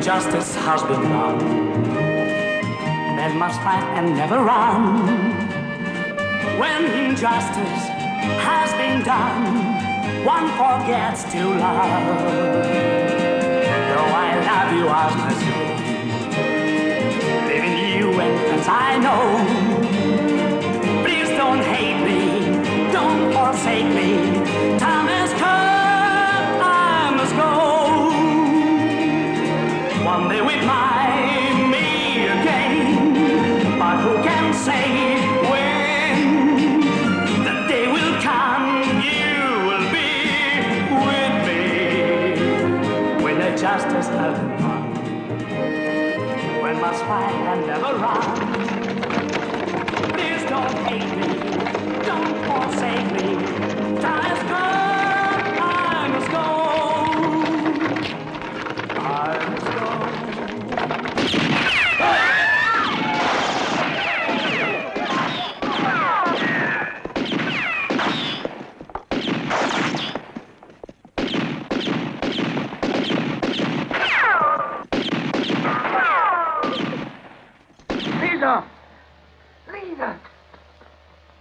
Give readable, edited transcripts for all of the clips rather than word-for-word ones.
justice has been done, men must fight and never run. When justice has been done, one forgets to love. Though I love you as my soul, leaving you and I know. Please don't hate me, don't forsake me. Time has come, I must go. One day we might meet again, but who can say when? The day will come, you will be with me. When the justice has been won, when must fight and never run. Please don't hate me, don't forsake me. Time has come, I must go. I must go.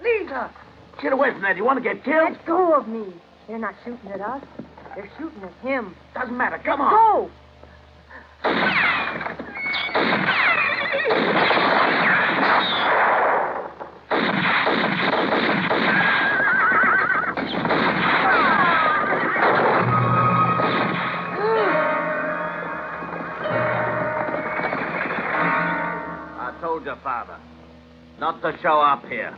Lisa! Get away from that. You want to get killed? Let go of me. They're not shooting at us. They're shooting at him. Doesn't matter. Come Let on. go! I told your father not to show up here.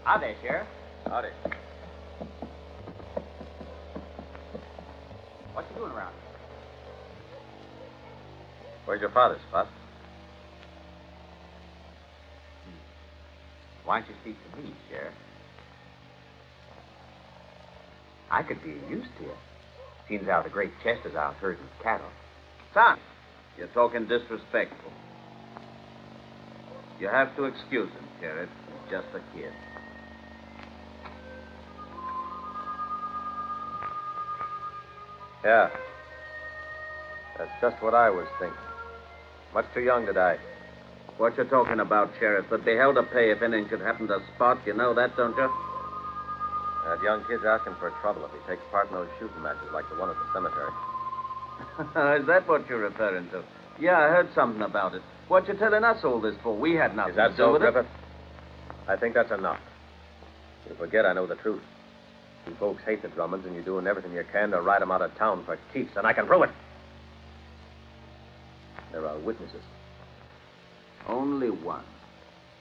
Howdy, Sheriff. Howdy. What you doing around here? Where's your father, Spot? Why don't you speak to me, Sheriff? I could be of use to you. Seems how the great Chester's out herding cattle. Son, you're talking disrespectful. You have to excuse him, Sheriff. He's just a kid. Yeah. That's just what I was thinking. Much too young to die. What you talking about, Sheriff? There'd be hell to pay if anything should happen to Spot. You know that, don't you? That young kid's asking for trouble if he takes part in those shooting matches like the one at the cemetery. Is that what you're referring to? Yeah, I heard something about it. What you telling us all this for? We had nothing Is that to do so, with Griffith? I think that's enough. You forget I know the truth. You folks hate the Drummonds, and you're doing everything you can to ride them out of town for keeps, and I can prove it. There are witnesses. Only one.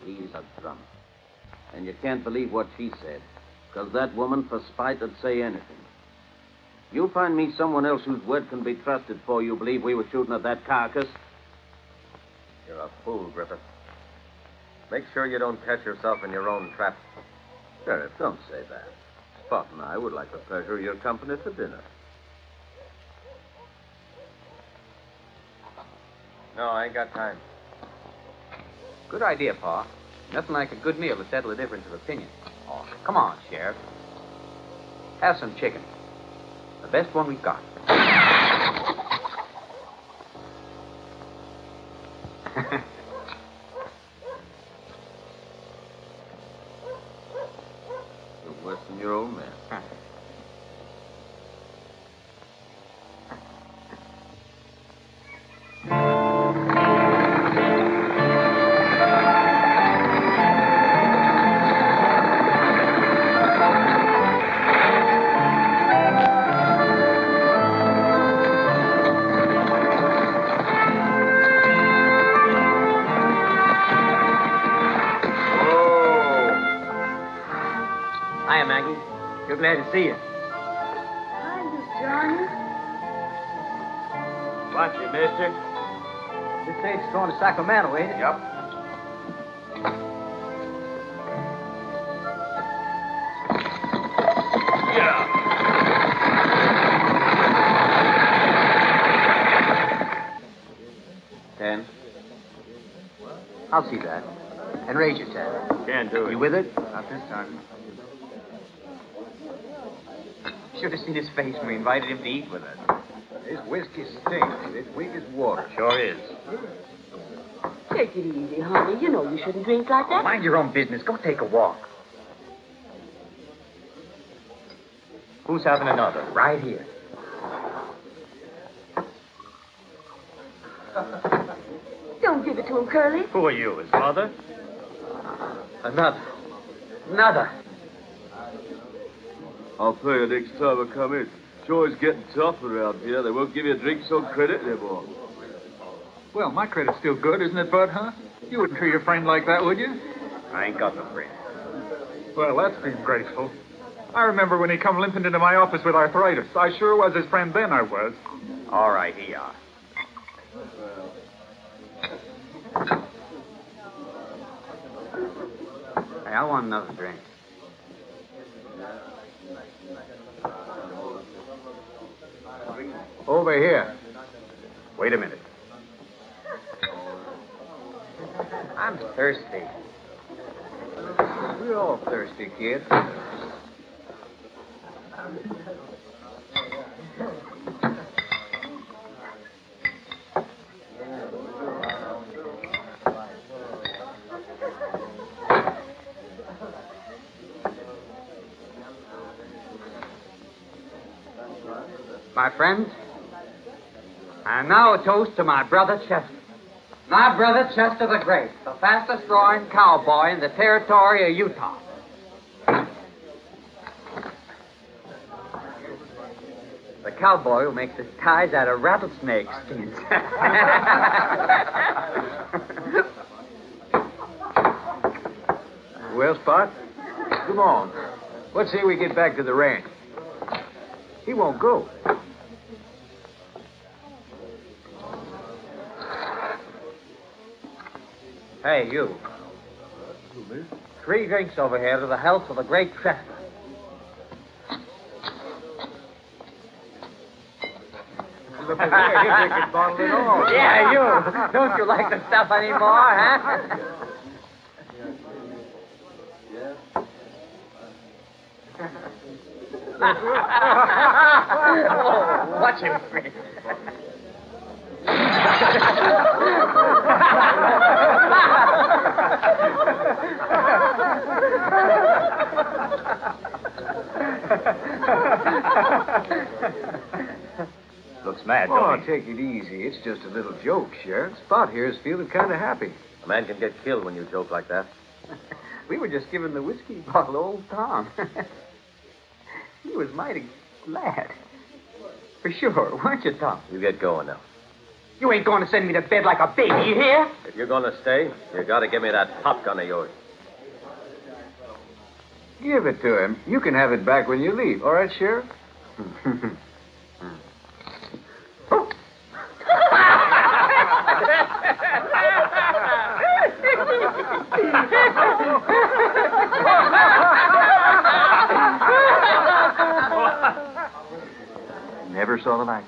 Lisa Drummond. And you can't believe what she said, because that woman, for spite, would say anything. You find me someone else whose word can be trusted for you believe we were shooting at that carcass? You're a fool, Griffith. Make sure you don't catch yourself in your own trap. Sheriff, don't say that. Spot and I would like the pleasure of your company for dinner. No, I ain't got time. Good idea, Pa. Nothing like a good meal to settle a difference of opinion. Oh, come on, Sheriff. Have some chicken. The best one we've got. You're worse than your old man. Sure glad to see you. Hi, Johnny. Watch it, mister. This state's going to Sacramento, ain't it? Yep. Yeah. Ten. I'll see that. And raise your ten. Can't do it. You with it? Not this time. Should have seen his face when we invited him to eat with us. This whiskey stinks. It's weak as water. Sure is. Take it easy, honey. You know you shouldn't drink like that. Mind your own business. Go take a walk. Who's having another? Right here. Don't give it to him, Curly. Who are you, his mother? Another. I'll tell you next time I come in. Sure is getting tough around here. They won't give you a drink on credit anymore. Well, my credit's still good, isn't it, Bud, huh? You wouldn't treat your friend like that, would you? I ain't got no friend. Well, that's being graceful. I remember when he come limping into my office with arthritis. I sure was his friend then, I was. All right, here you are. Hey, I want another drink. Over here. Wait a minute. I'm thirsty. We're all thirsty, kid. My friends, and now a toast to my brother Chester. My brother Chester the Great, the fastest growing cowboy in the territory of Utah. The cowboy who makes his ties out of rattlesnake skins. Well, Spot, come on. Let's see we get back to the ranch. He won't go. Hey, you. 3 drinks over here to the health of the great Chester. Look at there, he'll drink his bottle and all. Yeah, you. Don't you like the stuff anymore, huh? Oh, watch him, Fred. Looks mad, Oh, don't he? take it easy. It's just a little joke, Sheriff. Spot here is feeling kind of happy. A man can get killed when you joke like that. We were just giving the whiskey bottle to old Tom. He was mighty glad. For sure, weren't you, Tom? You get going now. You ain't going to send me to bed like a baby, you hear? If you're going to stay, you got to give me that pop gun of yours. Give it to him. You can have it back when you leave. All right, Sheriff? Never saw the light.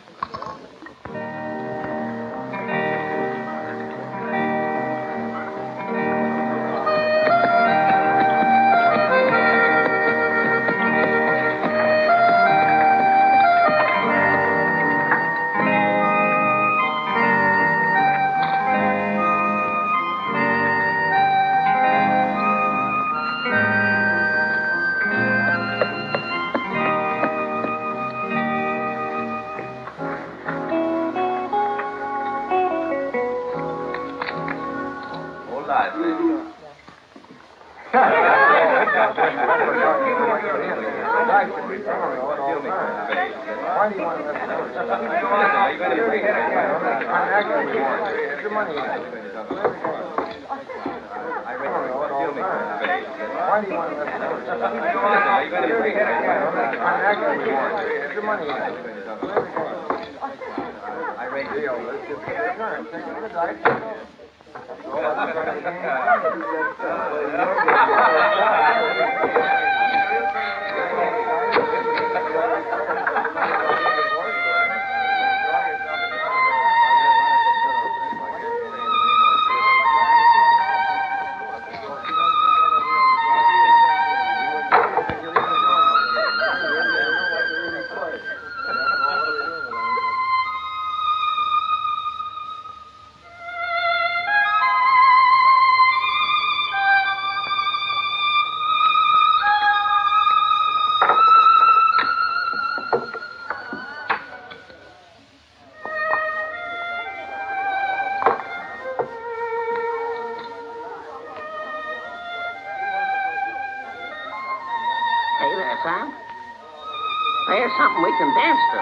Hey there, Sam. There's something we can dance to.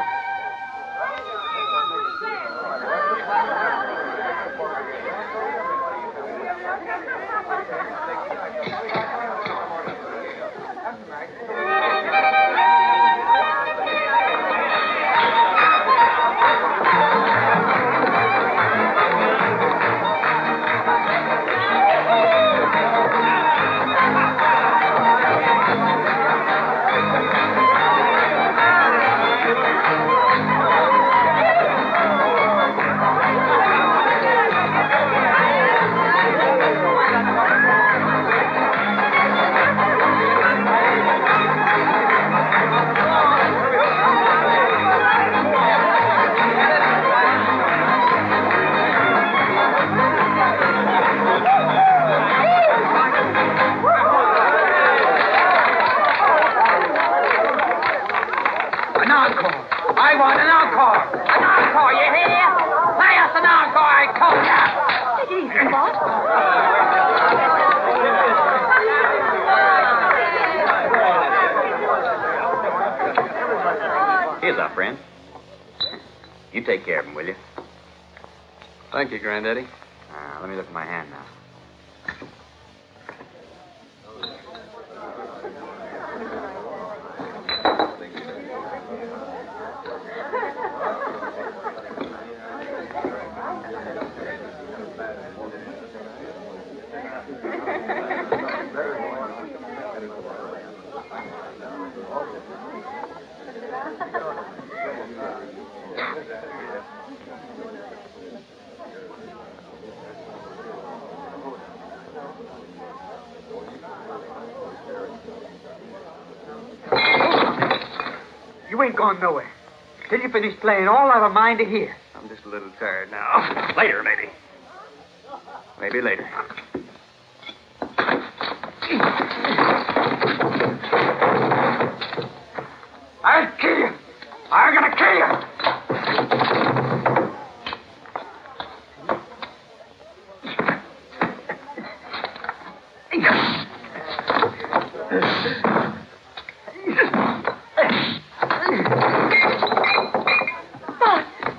I want an encore! An encore, you hear? Play us an encore, I told ya! Take it easy, boss. Here's our friend. You take care of him, will you? Thank you, Granddaddy. Let me look at my hand now. You ain't going nowhere. Till you finish playing all out of mind to hear. I'm just a little tired now. Later, maybe. Maybe later. I'll kill you. I'm gonna kill you.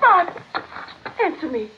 Bob, answer me.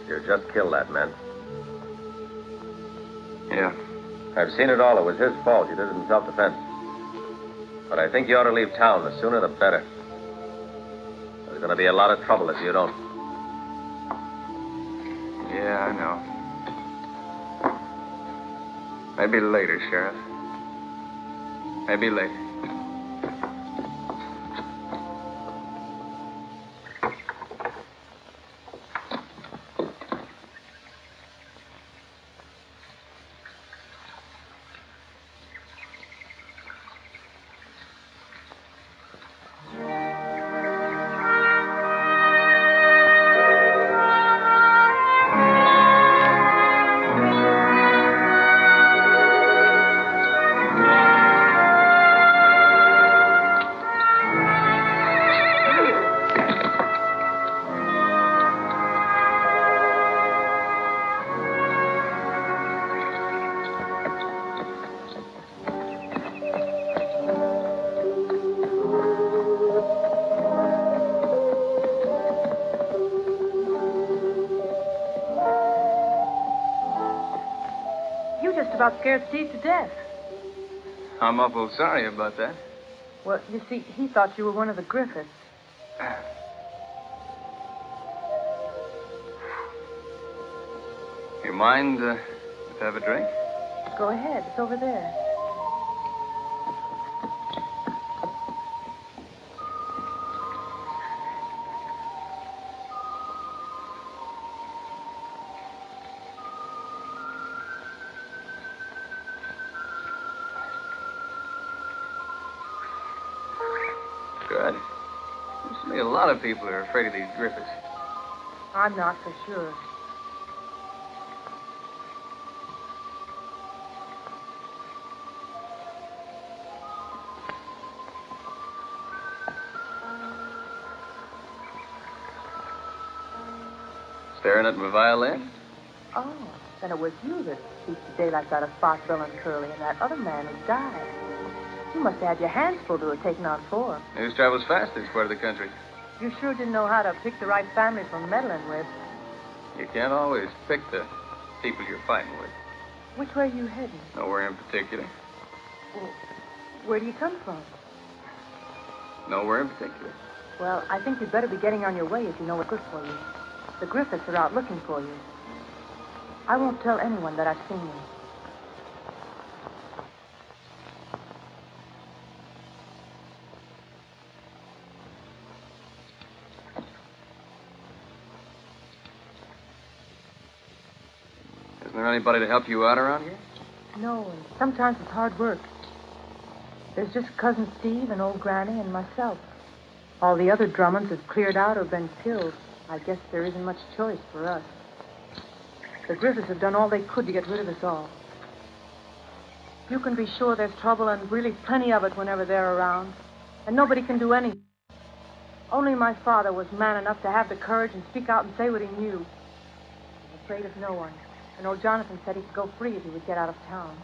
You just killed that man. Yeah. I've seen it all. It was his fault. You did it in self-defense. But I think you ought to leave town. The sooner, the better. There's going to be a lot of trouble if you don't. Yeah, I know. Maybe later, Sheriff. Maybe later. About scared Steve to death. I'm awful sorry about that. Well, you see, he thought you were one of the Griffiths. You mind if I have a drink? Go ahead. It's over there. Good. Seems to me a lot of people are afraid of these Griffiths. I'm not for sure. Staring at my violin? Oh, then it was you that beat the daylights out of Spot, Bill, and Curly, and that other man who died. You must have had your hands full to have taken on 4. News travels fast in this part of the country. You sure didn't know how to pick the right family from meddling with. You can't always pick the people you're fighting with. Which way are you heading? Nowhere in particular. Well, where do you come from? Nowhere in particular. Well, I think you'd better be getting on your way if you know what's good for you. The Griffiths are out looking for you. I won't tell anyone that I've seen you. Isn't there anybody to help you out around here? No, and sometimes it's hard work. There's just Cousin Steve and old Granny and myself. All the other Drummonds have cleared out or been killed. I guess there isn't much choice for us. The Griffiths have done all they could to get rid of us all. You can be sure there's trouble and really plenty of it whenever they're around. And nobody can do anything. Only my father was man enough to have the courage and speak out and say what he knew. He was afraid of no one. And old Jonathan said he could go free if he would get out of town.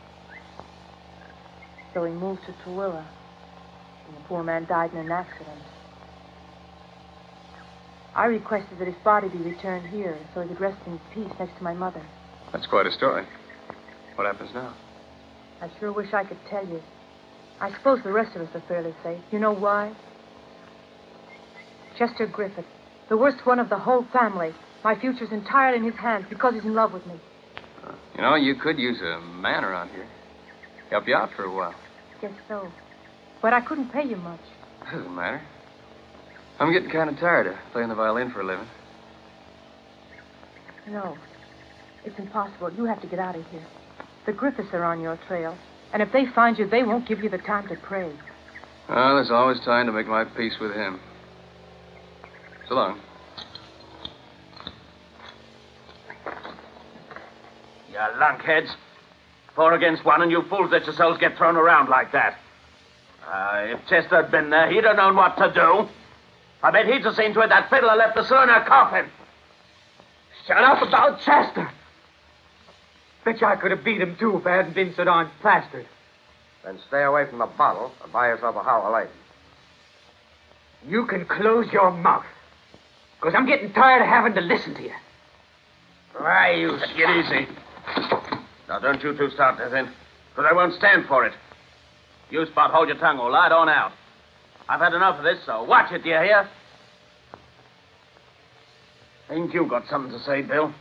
So he moved to Tooele. And the poor man died in an accident. I requested that his body be returned here so he could rest in peace next to my mother. That's quite a story. What happens now? I sure wish I could tell you. I suppose the rest of us are fairly safe. You know why? Chester Griffith, the worst one of the whole family. My future's entirely in his hands because he's in love with me. You know, you could use a man around here. Help you out for a while. Guess so. But I couldn't pay you much. Doesn't matter. I'm getting kind of tired of playing the violin for a living. No. It's impossible. You have to get out of here. The Griffiths are on your trail. And if they find you, they won't give you the time to pray. Well, there's always time to make my peace with him. So long. You lunkheads. 4 against 1, and you fools let yourselves get thrown around like that. If Chester had been there, he'd have known what to do. I bet he'd have seen to it that fiddler left the cylinder coffin. Shut up about Chester. Bet you I could have beat him, too, if I hadn't been so darn plastered. Then stay away from the bottle and buy yourself a howl of light. You can close your mouth. Because I'm getting tired of having to listen to you. Why, you... Get easy. Now, don't you two start this in, because I won't stand for it. You, Spot, hold your tongue or lie on out. I've had enough of this, so watch it, do you hear? Ain't you got something to say, Bill?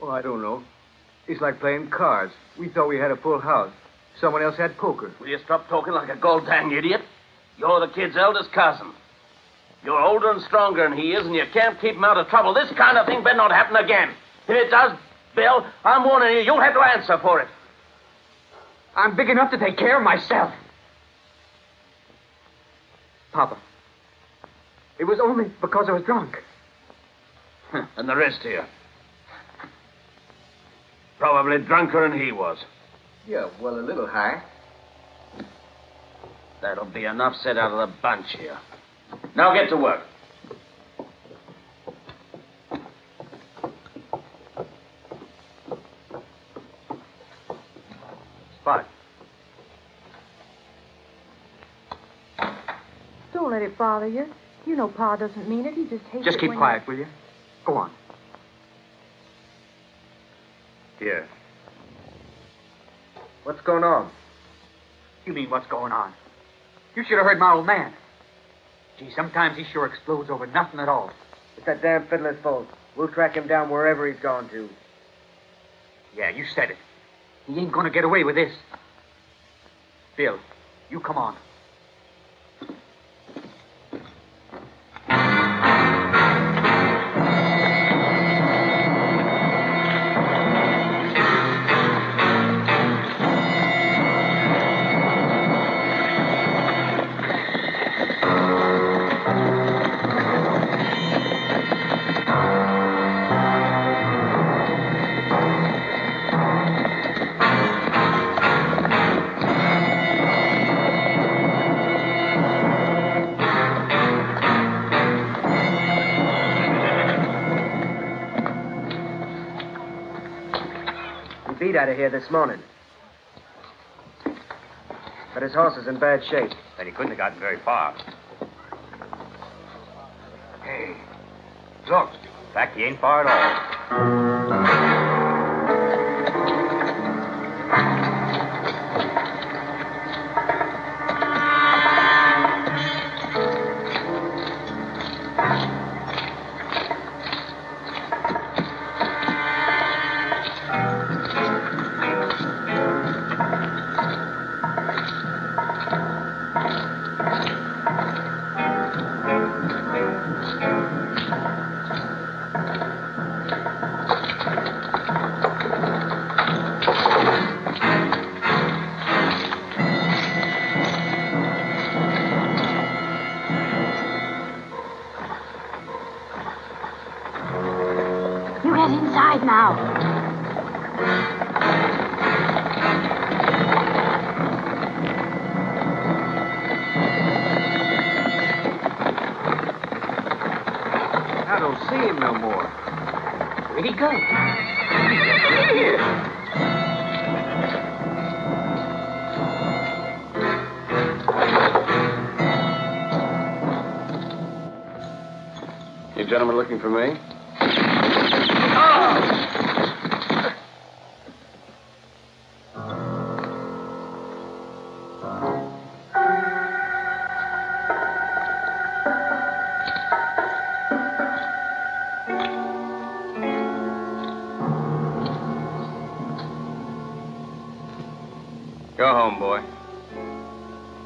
Oh, I don't know. It's like playing cards. We thought we had a full house. Someone else had poker. Will you stop talking like a gold-dang idiot? You're the kid's eldest cousin. You're older and stronger than he is, and you can't keep him out of trouble. This kind of thing better not happen again. If it does, Bill, I'm warning you, you'll have to answer for it. I'm big enough to take care of myself. Papa, it was only because I was drunk. And the rest of you? Probably drunker than he was. Yeah, well, a little high. That'll be enough said out of the bunch here. Now get to work. Spot. Don't let it bother you. You know Pa doesn't mean it. He just hates Just it keep when quiet, will you? Go on. Yeah. What's going on? You mean what's going on? You should have heard my old man. Gee, sometimes he sure explodes over nothing at all. It's that damn fiddler's fault. We'll track him down wherever he's gone to. Yeah, you said it. He ain't gonna get away with this. Bill, you come on. Beat out of here this morning. But his horse is in bad shape. Then he couldn't have gotten very far. Hey, look. In fact, he ain't far at all. Get inside now. I don't see him no more. Where'd he go? You gentlemen looking for me? Go home, boy.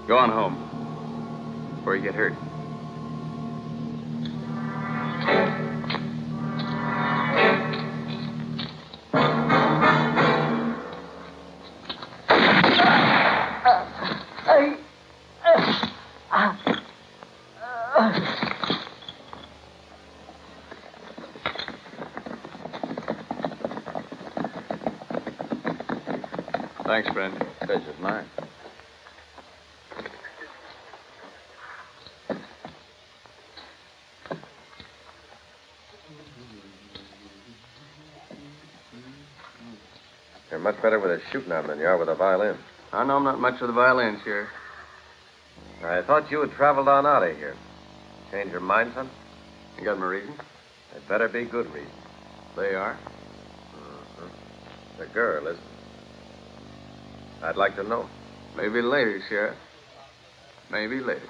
Go on home. Before you get hurt. Thanks, friend. Pleasure's mine. You're much better with a shooting arm than you are with a violin. I know I'm not much with the violin, Sheriff. I thought you had traveled on out of here. Change your mind, son? You got my reason? It better be good reason. They are. The girl, isn't it? I'd like to know. Maybe later, Sheriff. Maybe later.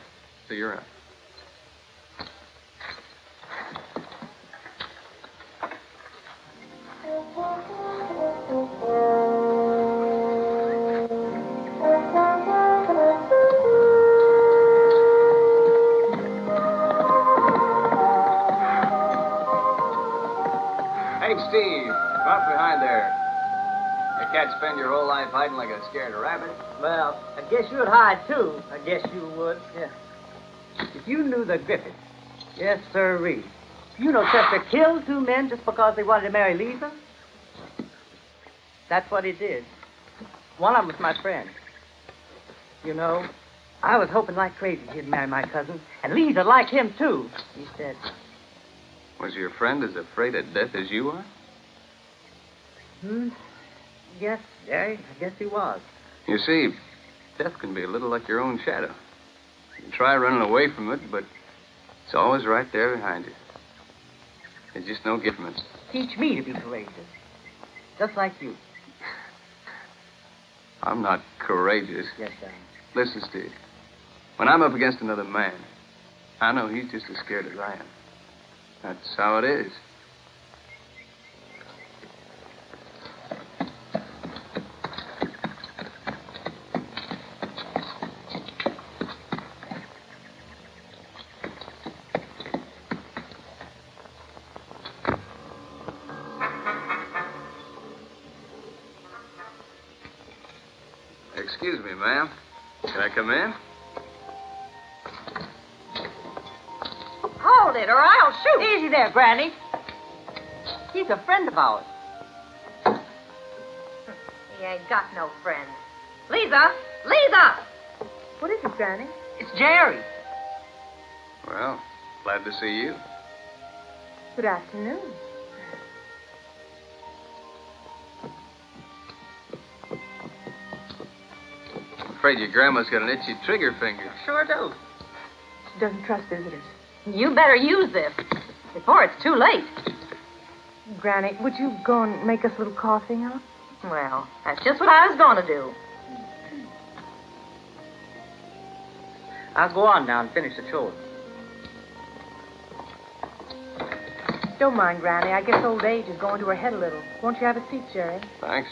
See you around. Hey, Steve. Come up behind there. You can't spend your whole life hiding like a scared rabbit. Well, I guess you'd hide, too. I guess you would. Yeah. If you knew the Griffith. Yes, sirree. You know Chester killed 2 men just because they wanted to marry Lisa? That's what he did. One of them was my friend. You know, I was hoping like crazy he'd marry my cousin, and Lisa liked him, too. He said, Was your friend as afraid of death as you are? Yes, Jerry, I guess he was. You see, death can be a little like your own shadow. You can try running away from it, but it's always right there behind you. There's just no getting it. Teach me to be courageous. Just like you. I'm not courageous. Yes, sir. Listen, Steve. When I'm up against another man, I know he's just as scared as I am. That's how it is. Excuse me, ma'am. Can I come in? Hold it, or I'll shoot. Easy there, Granny. He's a friend of ours. He ain't got no friends. Lisa! Lisa! What is it, Granny? It's Jerry. Well, glad to see you. Good afternoon. I'm afraid your grandma's got an itchy trigger finger. Sure do. She doesn't trust visitors. You better use this before it's too late. Granny, would you go and make us a little coffee now? Well, that's just what I was going to do. I'll go on now and finish the chores. Don't mind, Granny. I guess old age is going to her head a little. Won't you have a seat, Jerry? Thanks.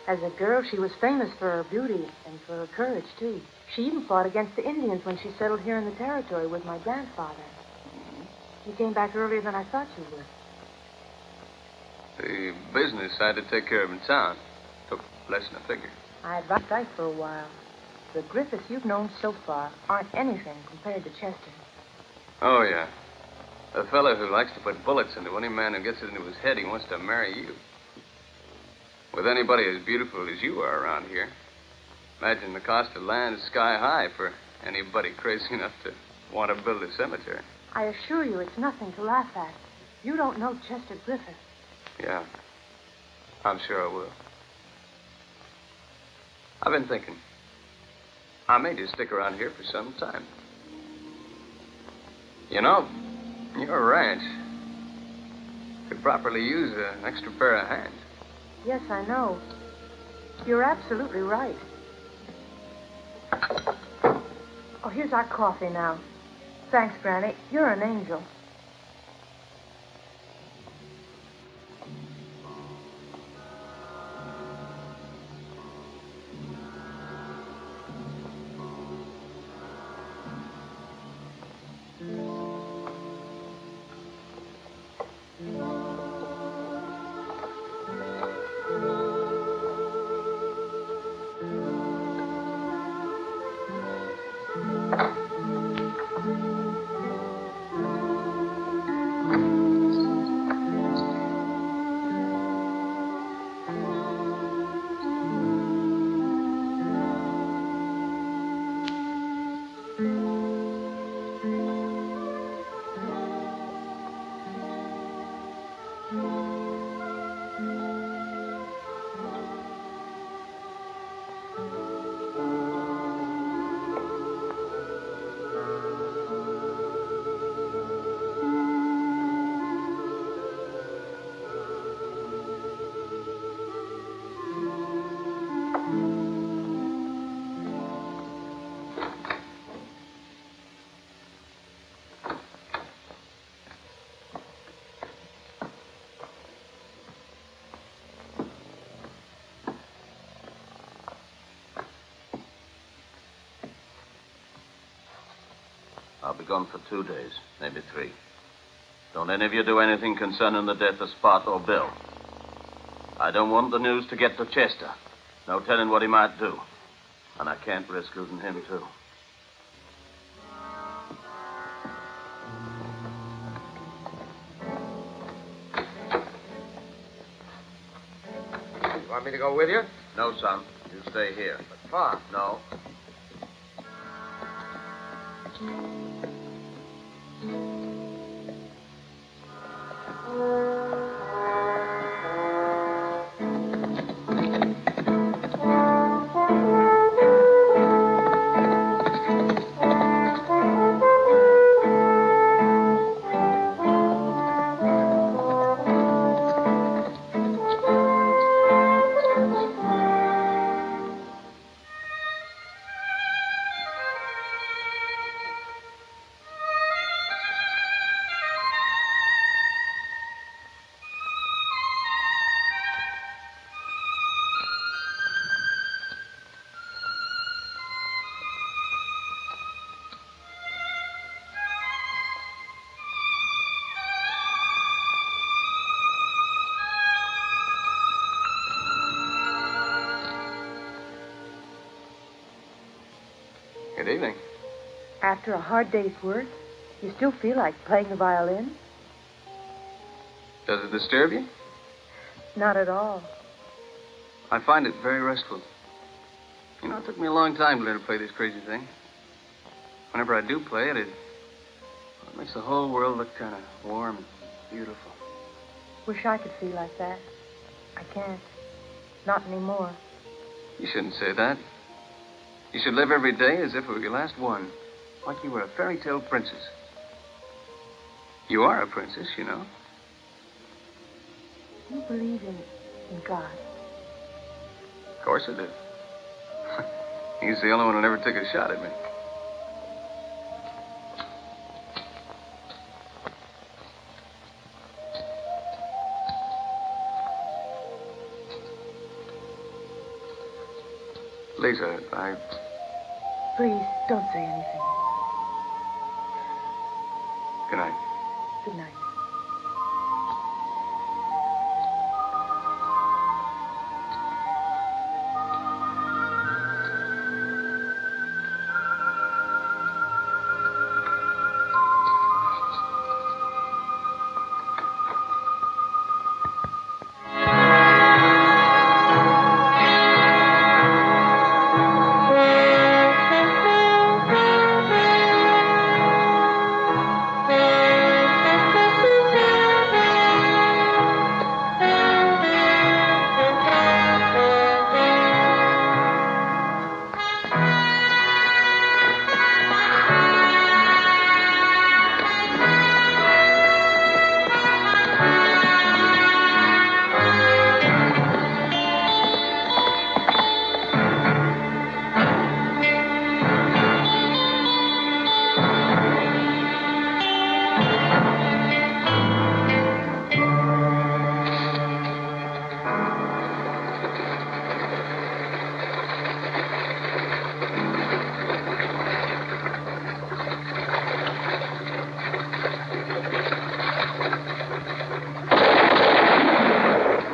As a girl, she was famous for her beauty and for her courage, too. She even fought against the Indians when she settled here in the territory with my grandfather. You came back earlier than I thought you would. The business I had to take care of in town took less than I figured. I had lost sight for a while. The Griffiths you've known so far aren't anything compared to Chester. Oh, yeah. A fellow who likes to put bullets into any man who gets it into his head he wants to marry you. With anybody as beautiful as you are around here, imagine the cost of land is sky high for anybody crazy enough to want to build a cemetery. I assure you it's nothing to laugh at. You don't know Chester Griffith. Yeah, I'm sure I will. I've been thinking, I may just stick around here for some time. You know, your ranch could properly use an extra pair of hands. Yes, I know. You're absolutely right. Oh, here's our coffee now. Thanks, Granny. You're an angel. I'll be gone for 2 days, maybe 3. Don't any of you do anything concerning the death of Spot or Bill. I don't want the news to get to Chester. No telling what he might do. And I can't risk losing him, too. You want me to go with you? No, son. You stay here. But far. No. Good evening. After a hard day's work, you still feel like playing the violin? Does it disturb you? Not at all. I find it very restful. You know, it took me a long time to learn to play this crazy thing. Whenever I do play it, it makes the whole world look kind of warm and beautiful. Wish I could feel like that. I can't. Not anymore. You shouldn't say that. You should live every day as if it were your last one. Like you were a fairy tale princess. You are a princess, you know. You believe in God? Of course I do. He's the only one who never took a shot at me. Lisa, Please, don't say anything. Good night. Good night.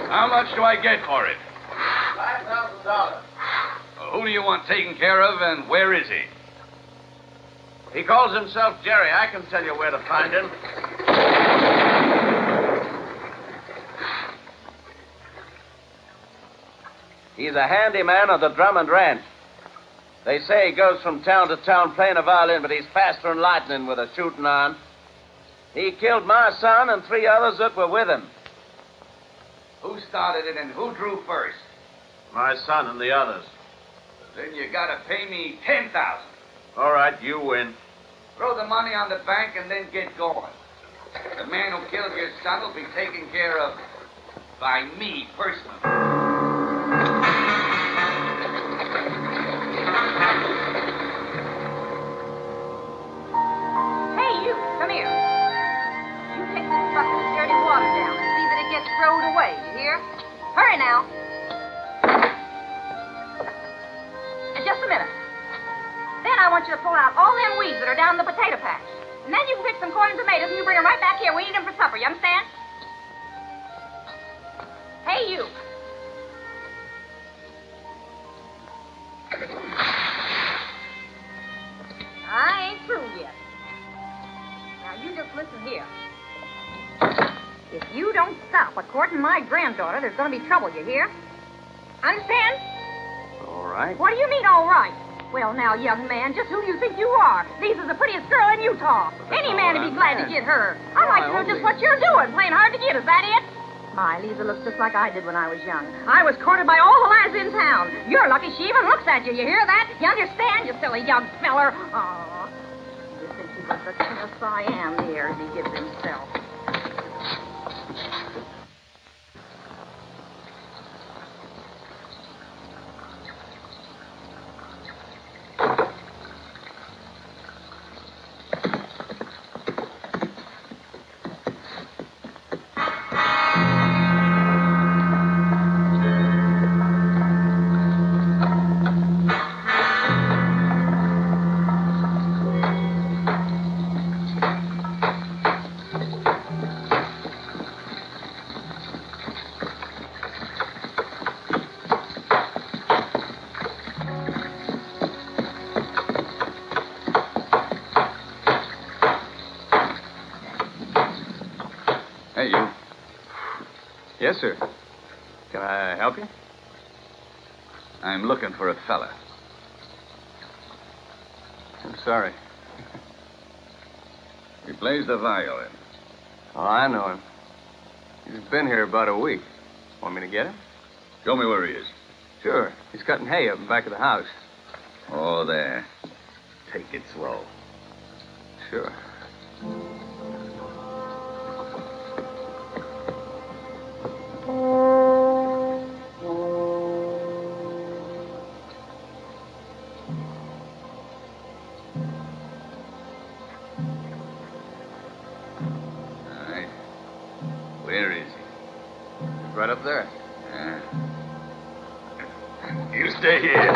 How much do I get for it? $5,000. Who do you want taken care of, and where is he? He calls himself Jerry. I can tell you where to find him. He's a handyman of the Drummond Ranch. They say he goes from town to town playing a violin, but he's faster than lightning with a shooting iron. He killed my son and 3 others that were with him. Who started it and who drew first? My son and the others. Then you gotta pay me $10,000. All right, you win. Throw the money on the bank and then get going. The man who killed your son will be taken care of by me personally. Hey, you, come here. You take this bucket of dirty water down and see that it gets thrown away, you hear? Hurry now. Just a minute. Then I want want you to pull out all them weeds that are down in the potato patch. And then you can pick some corn and tomatoes and you bring them right back here. We eat them for supper, you understand? Hey, you. I ain't through yet. Now, you just listen here. If you don't stop courting my granddaughter, there's going to be trouble, you hear? Understand? All right. What do you mean, all right? Well, now, young man, just who do you think you are? Lisa's the prettiest girl in Utah. Any man would be glad to get her. I'd like to know just what you're doing, playing hard to get. Is that it? My, Lisa looks just like I did when I was young. I was courted by all the lads in town. You're lucky she even looks at you. You hear that? You understand, you silly young feller? Oh, you think he's got the kind of Siam the airs he gives himself. Hey, you. Yes, sir. Can I help you? I'm looking for a fella. I'm sorry. He plays the violin. Oh, I know him. He's been here about a week. Want me to get him? Show me where he is. Sure. He's cutting hay up in back of the house. Oh, there. Take it slow. Sure. Where is he? Right up there. Yeah. You stay here.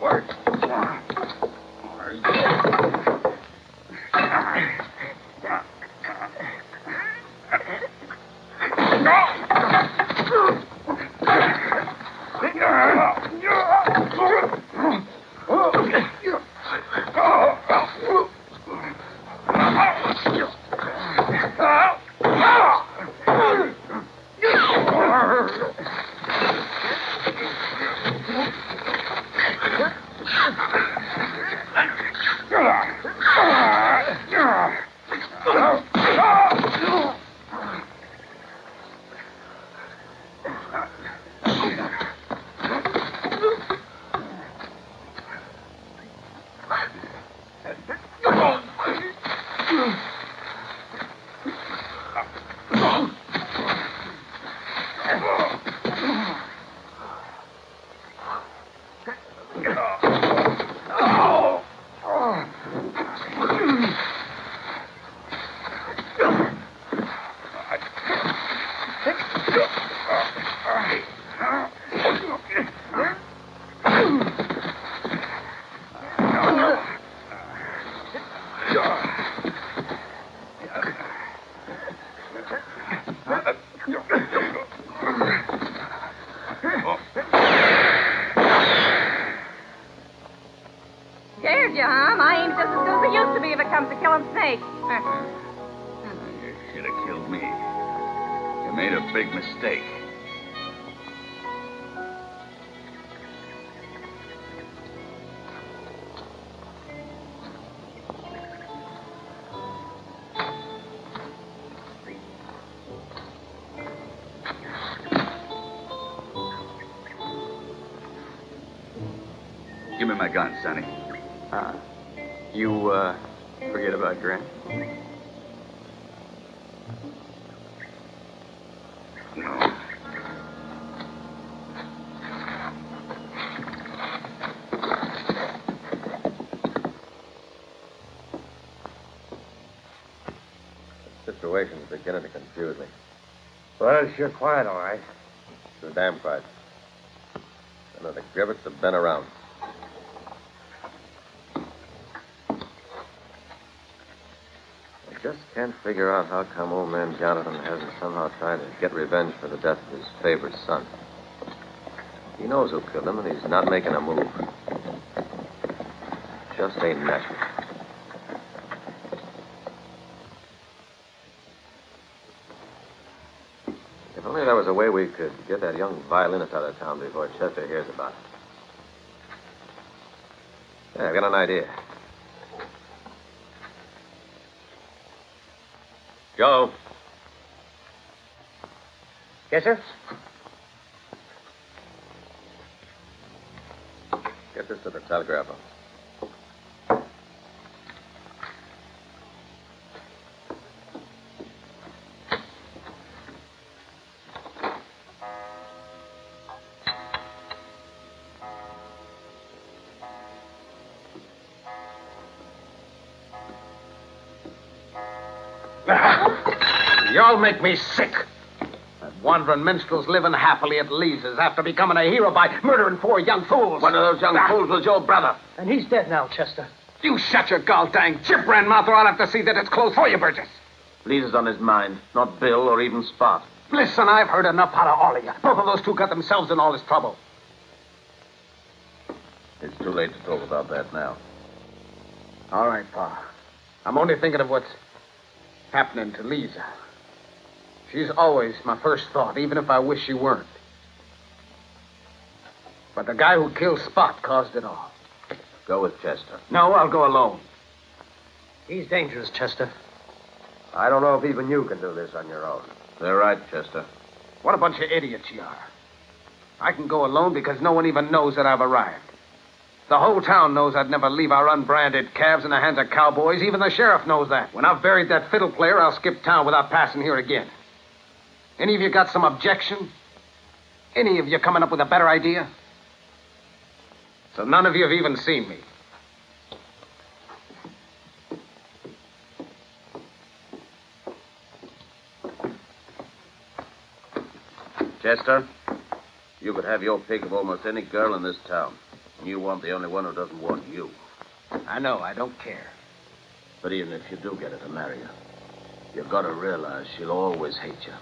Work. Scared you, huh? My aim's just as good as it used to be if it comes to killing snakes. You should have killed me. You made a big mistake. Give me my gun, Sonny. You, forget about Grant? No. Situation's beginning to confuse me. Well, it's sure quiet, all right. Too damn quiet. None of the Griffiths have been around. I just can't figure out how come old man Jonathan hasn't somehow tried to get revenge for the death of his favorite son. He knows who killed him, and he's not making a move. Just ain't natural. If only there was a way we could get that young violinist out of town before Chester hears about it. Yeah, I've got an idea. Joe. Yes, sir? Get this to the telegraph office. Y'all make me sick. That wandering minstrel's living happily at Lisa's after becoming a hero by murdering 4 young fools. One of those young fools was your brother. And he's dead now, Chester. You shut your gall-dang chip-brand mouth or I'll have to see that it's closed for you, Burgess. Lisa's on his mind, not Bill or even Spot. Listen, I've heard enough out of all of you. Both of those two got themselves in all this trouble. It's too late to talk about that now. All right, Pa. I'm only thinking of what's happening to Lisa. She's always my first thought, even if I wish she weren't. But the guy who killed Spot caused it all. Go with Chester. No, I'll go alone. He's dangerous, Chester. I don't know if even you can do this on your own. They're right, Chester. What a bunch of idiots you are. I can go alone because no one even knows that I've arrived. The whole town knows I'd never leave our unbranded calves in the hands of cowboys. Even the sheriff knows that. When I've buried that fiddle player, I'll skip town without passing here again. Any of you got some objection? Any of you coming up with a better idea? So none of you have even seen me. Chester, you could have your pick of almost any girl in this town. And you want the only one who doesn't want you. I know, I don't care. But even if you do get her to marry you, you've got to realize she'll always hate you.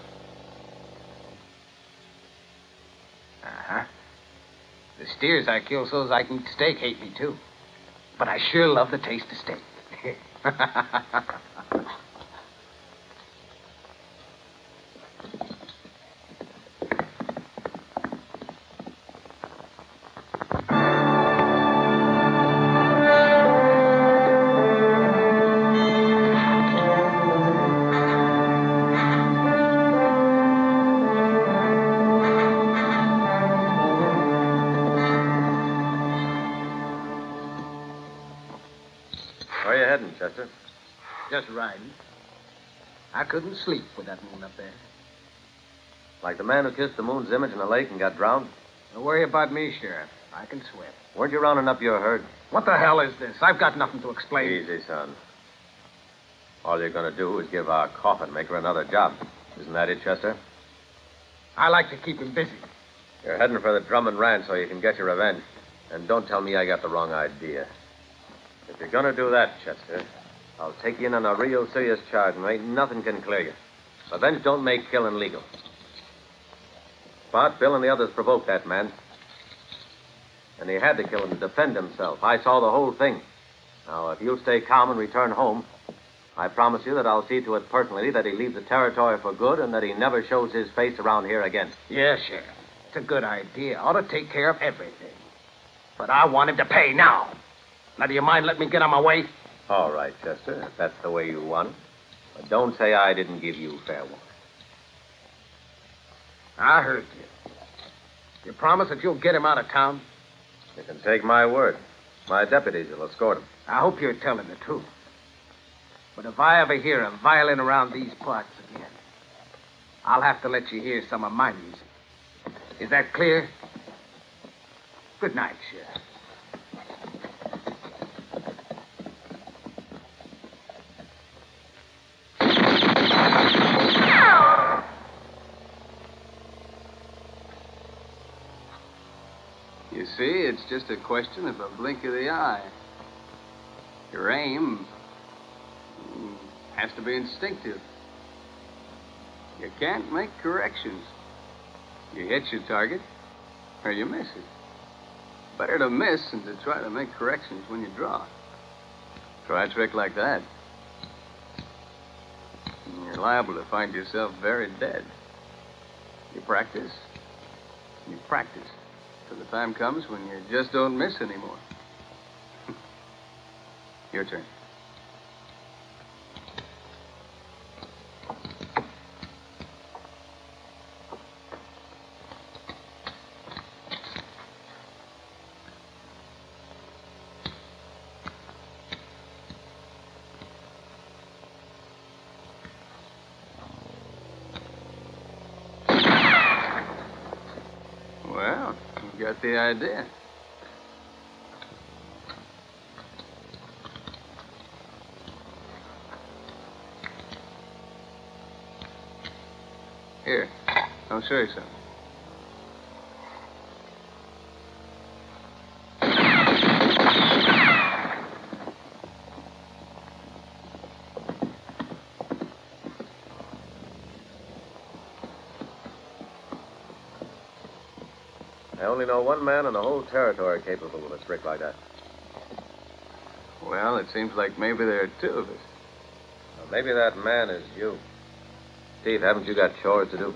Uh-huh. The steers I kill so's I can eat steak hate me, too. But I sure love the taste of steak. Where are you heading, Chester? Just riding. I couldn't sleep with that moon up there. Like the man who kissed the moon's image in a lake and got drowned? Don't worry about me, Sheriff. I can swim. Weren't you rounding up your herd? What the hell is this? I've got nothing to explain. Easy, son. All you're going to do is give our coffin maker another job. Isn't that it, Chester? I like to keep him busy. You're heading for the Drummond Ranch so you can get your revenge. And don't tell me I got the wrong idea. If you're going to do that, Chester, I'll take you in on a real serious charge and ain't nothing can clear you. Revenge don't make killing legal. Spot, Bill, and the others provoked that man. And he had to kill him to defend himself. I saw the whole thing. Now, if you'll stay calm and return home, I promise you that I'll see to it personally that he leaves the territory for good and that he never shows his face around here again. Yeah, Sheriff. It's a good idea. Ought to take care of everything. But I want him to pay now. Now, do you mind letting me get on my way? All right, Chester, if that's the way you want it. But don't say I didn't give you fair warning. I heard you. You promise that you'll get him out of town? You can take my word. My deputies will escort him. I hope you're telling the truth. But if I ever hear a violin around these parts again, I'll have to let you hear some of my music. Is that clear? Good night, Sheriff. just a question of a blink of the eye. Your aim has to be instinctive. You can't make corrections. You hit your target, or you miss it. Better to miss than to try to make corrections when you draw. Try a trick like that, and you're liable to find yourself very dead. You practice, till the time comes when you just don't miss anymore. Your turn. Well, you got the idea. Here, I'll show you something. I only know one man in the whole territory capable of a trick like that. Well, it seems like maybe there are two of us. Well, maybe that man is you. Steve, haven't you got chores to do?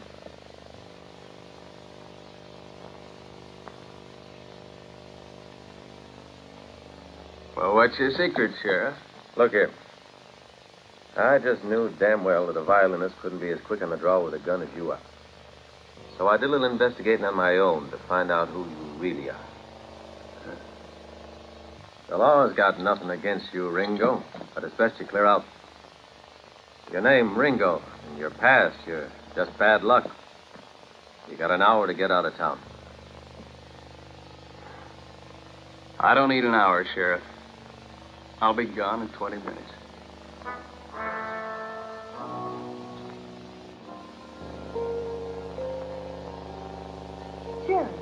Well, what's your secret, Sheriff? Look here. I just knew damn well that a violinist couldn't be as quick on the draw with a gun as you are. So I did a little investigating on my own to find out who you really are. The law's got nothing against you, Ringo, but it's best you clear out. Your name, Ringo, and your past, you're just bad luck. You got an hour to get out of town. I don't need an hour, Sheriff. I'll be gone in 20 minutes. Jerry.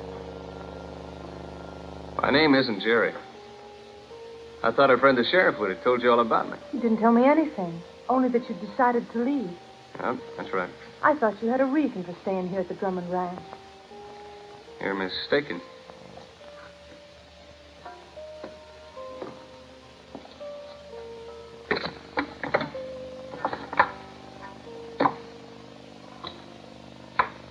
My name isn't Jerry. I thought our friend the sheriff would have told you all about me. You didn't tell me anything. Only that you decided to leave. Yeah, that's right. I thought you had a reason for staying here at the Drummond Ranch. You're mistaken.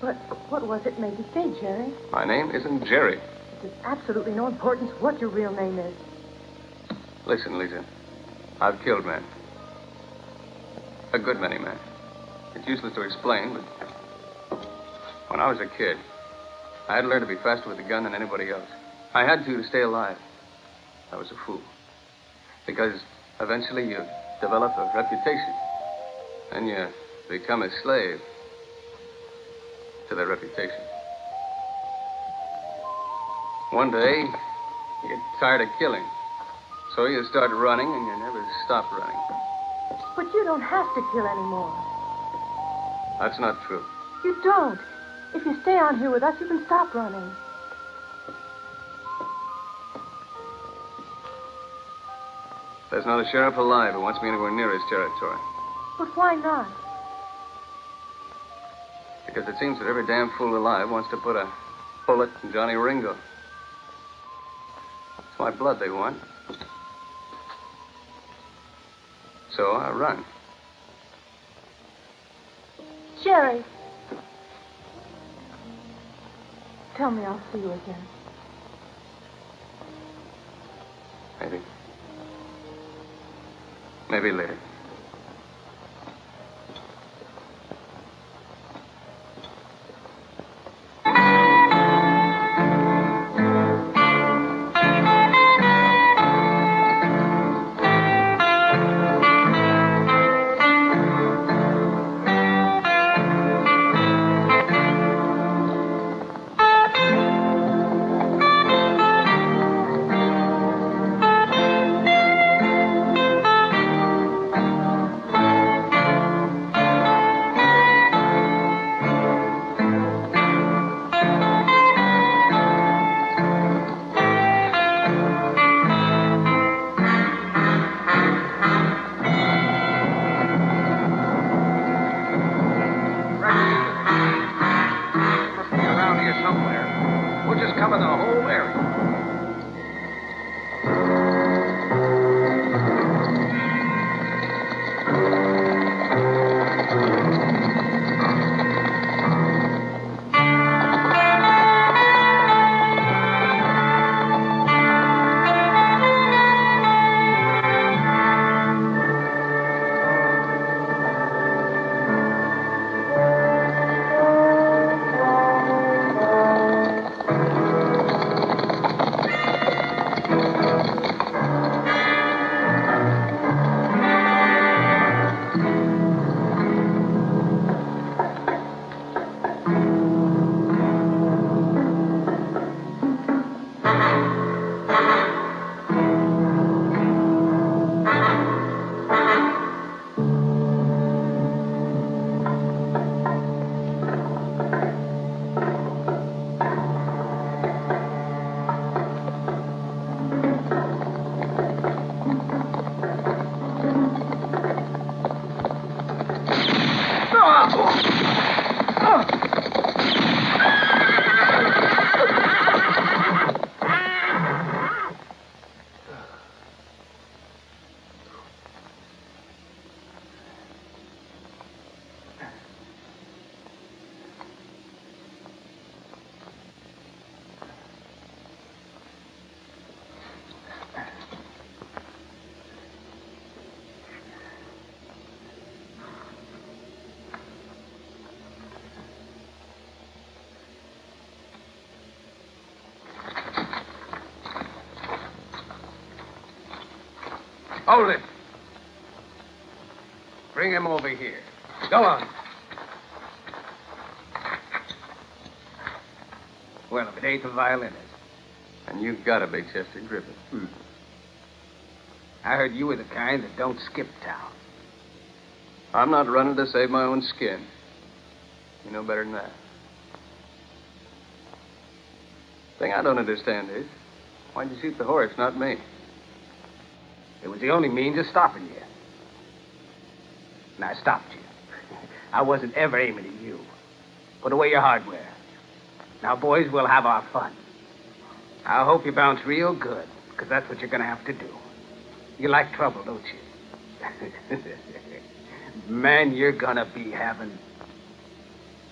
But what was it made you stay, Jerry? My name isn't Jerry. It's absolutely no importance what your real name is. Listen, Lisa. I've killed men. A good many men. It's useless to explain, but when I was a kid, I had to learn to be faster with a gun than anybody else. I had to stay alive. I was a fool. Because eventually you develop a reputation. And you become a slave to that reputation. One day, you get tired of killing. So you start running and you never stop running. But you don't have to kill anymore. That's not true. You don't. If you stay on here with us, you can stop running. There's not a sheriff alive who wants me anywhere near his territory. But why not? Because it seems that every damn fool alive wants to put a bullet in Johnny Ringo. It's my blood they want. So I run. Jerry. Tell me I'll see you again. Maybe. Maybe later. Hold it. Bring him over here. Go on. Well, if it ain't the violinist. And you gotta be Chester Griffith. I heard you were the kind that don't skip town. I'm not running to save my own skin. You know better than that. Thing I don't understand is, why'd you shoot the horse, not me? It was the only means of stopping you. And I stopped you. I wasn't ever aiming at you. Put away your hardware. Now, boys, we'll have our fun. I hope you bounce real good, because that's what you're going to have to do. You like trouble, don't you? Man, you're going to be having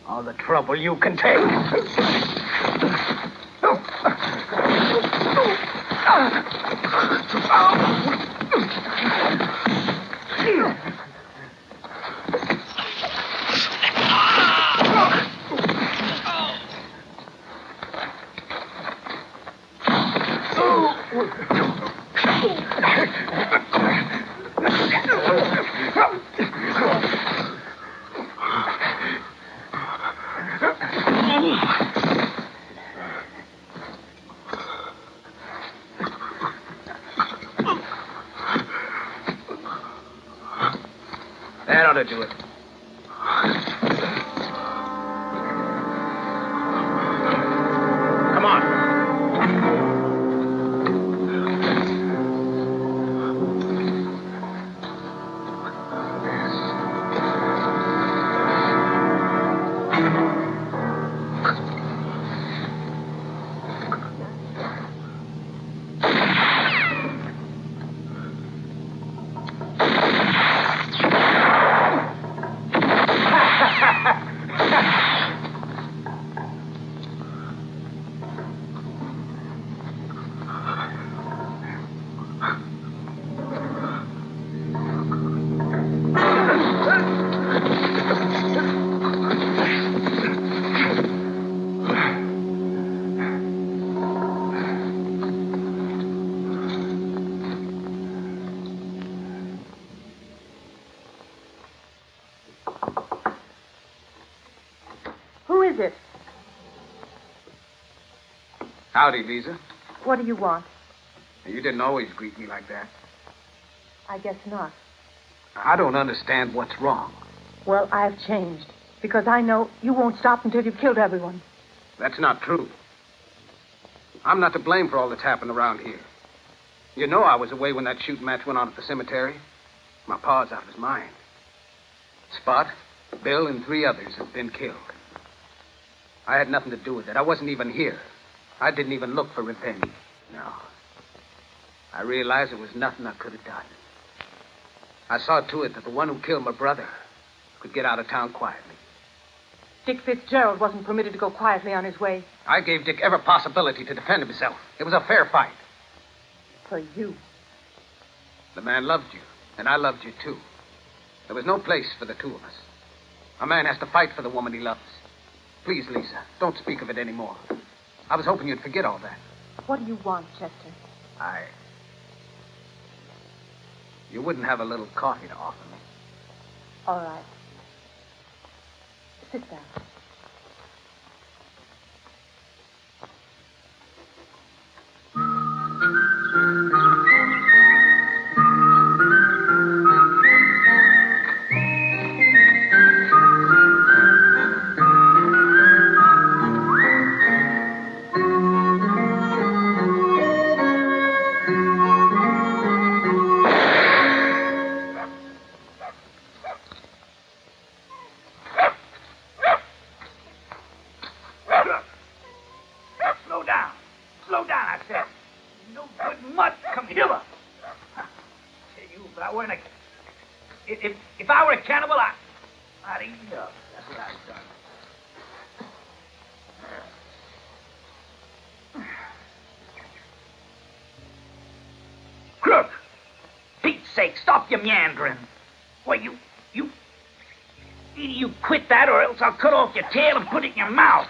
all the trouble you can take. That ought to do it. Come on. Who is it? Howdy, Lisa. What do you want? You didn't always greet me like that. I guess not. I don't understand what's wrong. Well, I've changed. Because I know you won't stop until you've killed everyone. That's not true. I'm not to blame for all that's happened around here. You know I was away when that shooting match went on at the cemetery. My pa's out of his mind. Spot, Bill, and 3 others have been killed. I had nothing to do with it. I wasn't even here. I didn't even look for revenge. No. I realized there was nothing I could have done. I saw to it that the one who killed my brother could get out of town quietly. Dick Fitzgerald wasn't permitted to go quietly on his way. I gave Dick every possibility to defend himself. It was a fair fight. For you. The man loved you, and I loved you too. There was no place for the two of us. A man has to fight for the woman he loves. Please, Lisa, don't speak of it anymore. I was hoping you'd forget all that. What do you want, Chester? You wouldn't have a little coffee to offer me. All right. Sit down. If I were a cannibal, I'd eat you up. That's what I'd done. Crook! Pete's sake, stop your meandering. Why, you quit that, or else I'll cut off your tail and put it in your mouth.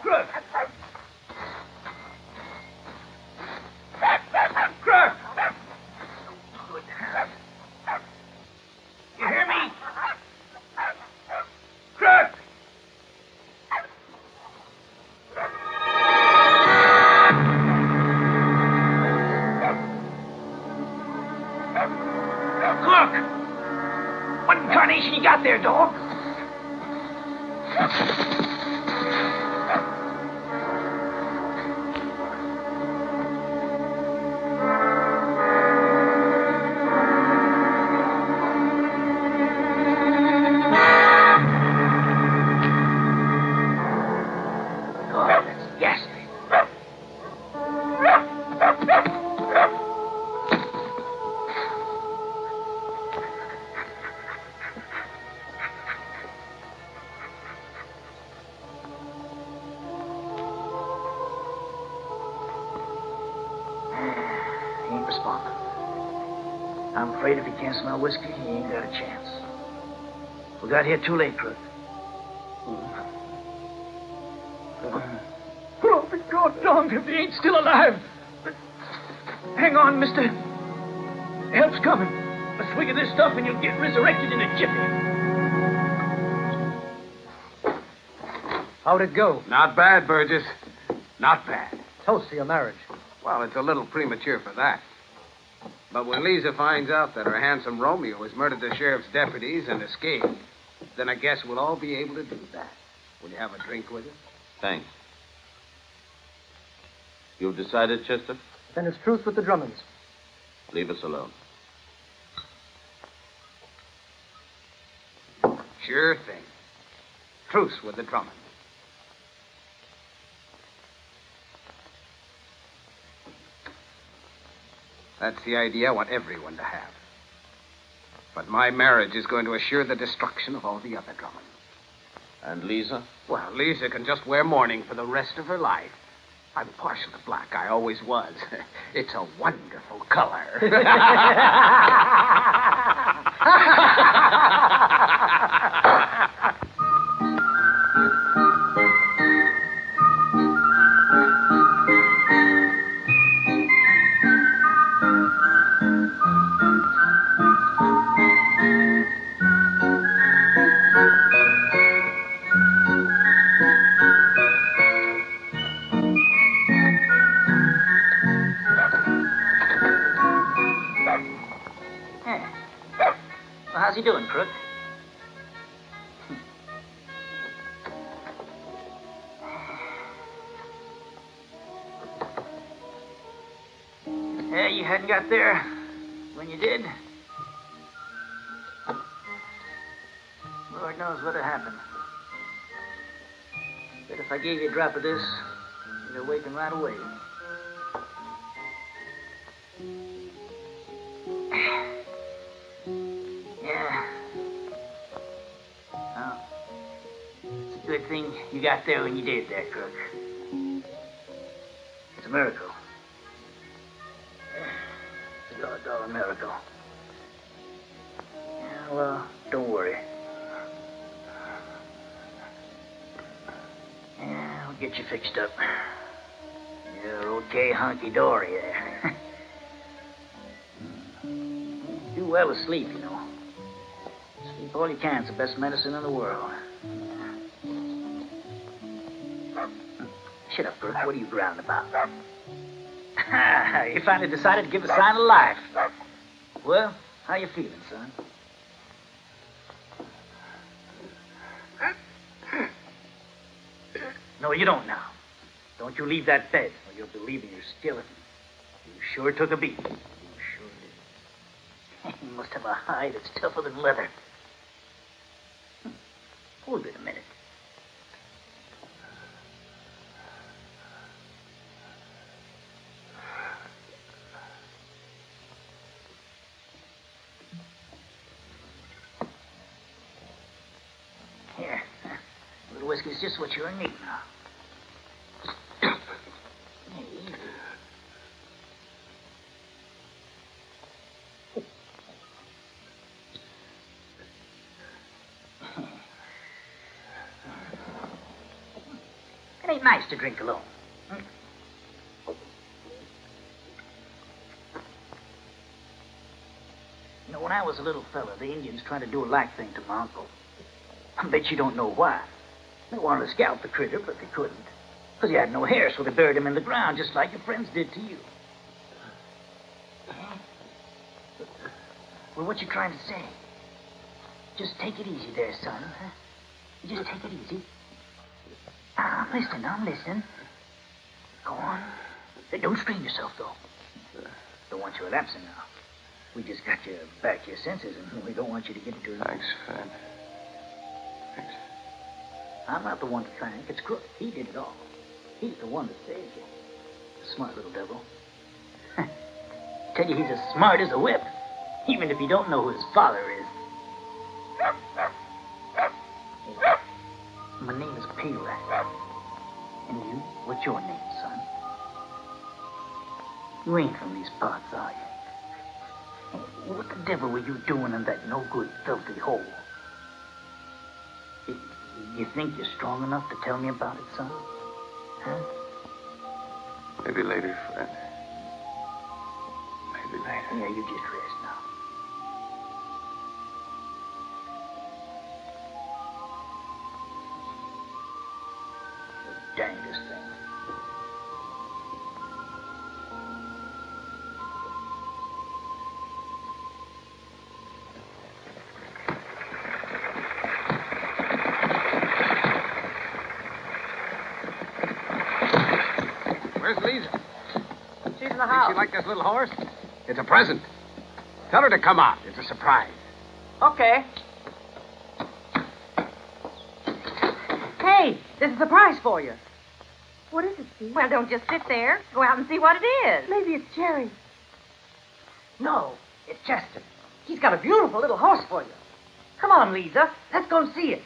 Crook! Crook! Look! What incarnation you got there, dog? I'm afraid if he can't smell whiskey, he ain't got a chance. We got here too late, Crook. Oh, for God, dog, if he ain't still alive. Hang on, mister. Help's coming. A swig of this stuff and you'll get resurrected in a jiffy. How'd it go? Not bad, Burgess. Not bad. Toast to your marriage. Well, it's a little premature for that. But when Lisa finds out that her handsome Romeo has murdered the sheriff's deputies and escaped, then I guess we'll all be able to do that. Will you have a drink with us? Thanks. You've decided, Chester? Then it's truce with the Drummonds. Leave us alone. Sure thing. Truce with the Drummonds. That's the idea I want everyone to have. But my marriage is going to assure the destruction of all the other Drummonds. And Lisa? Well, Lisa can just wear mourning for the rest of her life. I'm partial to black. I always was. It's a wonderful color. How's he doing, Crook? Yeah, you hadn't got there when you did. Lord knows what'd happen. But if I gave you a drop of this, you'd awaken right away. Good thing you got there when you did that, Crook. It's a miracle. It's a doggone miracle. Yeah, well, don't worry. Yeah, I'll get you fixed up. You're okay hunky-dory there. Do well to sleep, you know. Sleep all you can. It's the best medicine in the world. Shut up, Crook. What are you growling about? You finally decided to give a sign of life. Well, how you feeling, son? No, you don't now. Don't you leave that bed, or you'll believe in your skeleton. You sure took a beat. You sure did. You must have a hide that's tougher than leather. Hold it a minute. Here. A little whiskey's just what you're in need now. It ain't nice to drink alone. You know, when I was a little fella, the Indians tried to do a like thing to my uncle. I bet you don't know why. They wanted to scalp the critter, but they couldn't. Because he had no hair, so they buried him in the ground, just like your friends did to you. Well, what you trying to say? Just take it easy there, son. Huh? Just take it easy. I'm listening. Go on. Don't strain yourself, though. Don't want you relapsing now. We just got you back to your senses, and we don't want you to get into it. Thanks, Fred. Thanks. I'm not the one to thank. It's Crook. He did it all. He's the one that saved you. Smart little devil. Tell you he's as smart as a whip, even if you don't know who his father is. My name is P-Rat. And you? What's your name, son? You ain't from these parts, are you? Hey, what the devil were you doing in that no-good, filthy hole? You think you're strong enough to tell me about it, son? Huh? Maybe later, Fred. Maybe later. Yeah, you just rest now. The dangest thing. Where's Lisa? She's in the house. Think she like this little horse? It's a present. Tell her to come out. It's a surprise. Okay. Hey, there's a surprise for you. What is it, Steve? Well, don't just sit there. Go out and see what it is. Maybe it's Jerry. No, it's Chester. He's got a beautiful little horse for you. Come on, Lisa. Let's go and see it.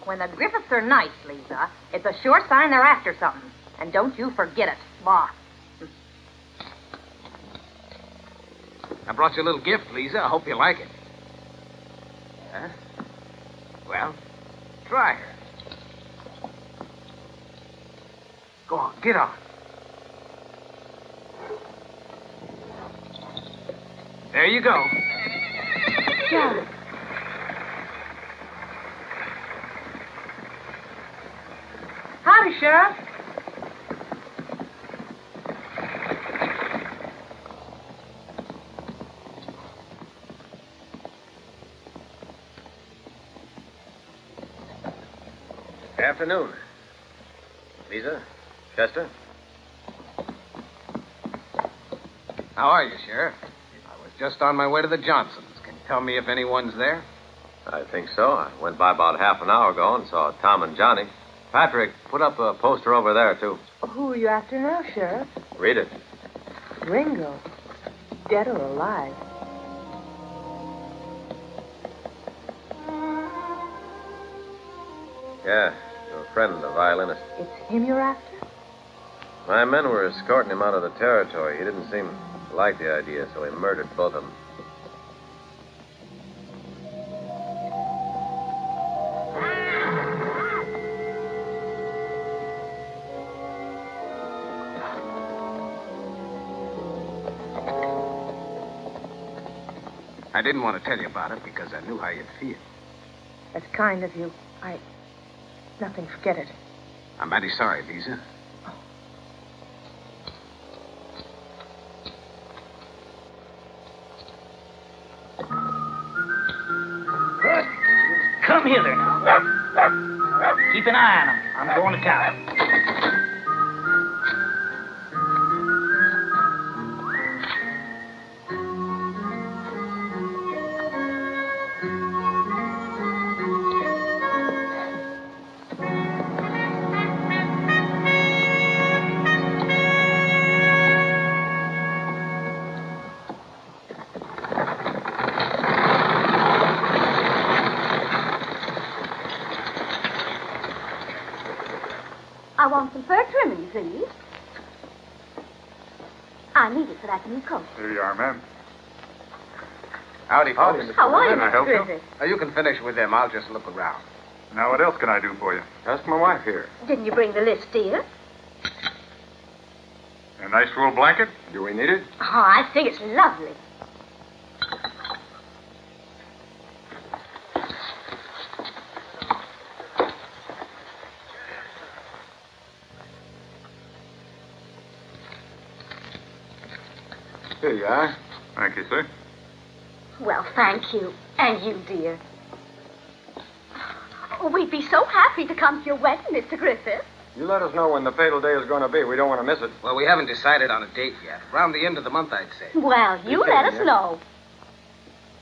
When the Griffiths are nice, Lisa, it's a sure sign they're after something. And don't you forget it, boss. I brought you a little gift, Lisa. I hope you like it. Huh? Well, try her. Go on, get on. There you go. Yeah. Howdy, Sheriff. Afternoon. Lisa? Chester? How are you, Sheriff? I was just on my way to the Johnsons. Can you tell me if anyone's there? I think so. I went by about half an hour ago and saw Tom and Johnny. Patrick, put up a poster over there, too. Who are you after now, Sheriff? Read it. Ringo. Dead or alive? Yeah, your friend, the violinist. It's him you're after? My men were escorting him out of the territory. He didn't seem to like the idea, so he murdered both of them. I didn't want to tell you about it because I knew how you'd feel. That's kind of you. Nothing, forget it. I'm mighty sorry, Lisa. Good. Come hither now. Keep an eye on him. I'm going to town. I want some fur trimming, please. I need it for that new coat. Here you are, ma'am. Howdy, folks. How are you, Can I help you? Griffith? Now, you can finish with them. I'll just look around. Now, what else can I do for you? Ask my wife here. Didn't you bring the list, dear? A nice wool blanket? Do we need it? Oh, I think it's lovely. Here you are. Thank you, sir. Well, thank you. And you, dear. Oh, we'd be so happy to come to your wedding, Mr. Griffith. You let us know when the fatal day is going to be. We don't want to miss it. Well, we haven't decided on a date yet. Around the end of the month, I'd say. Well, you let us know.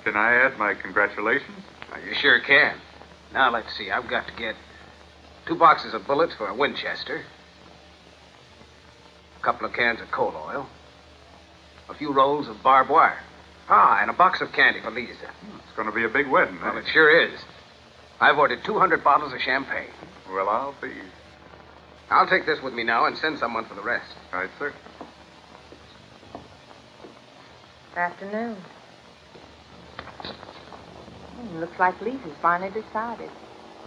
Can I add my congratulations? Well, you sure can. Now, let's see. I've got to get 2 boxes of bullets for a Winchester, a couple of cans of coal oil, a few rolls of barbed wire. And a box of candy for Lisa. It's going to be a big wedding, Well, it sure is. I've ordered 200 bottles of champagne. Well, I'll take this with me now and send someone for the rest. All right, sir. Afternoon. Looks like Lisa's finally decided.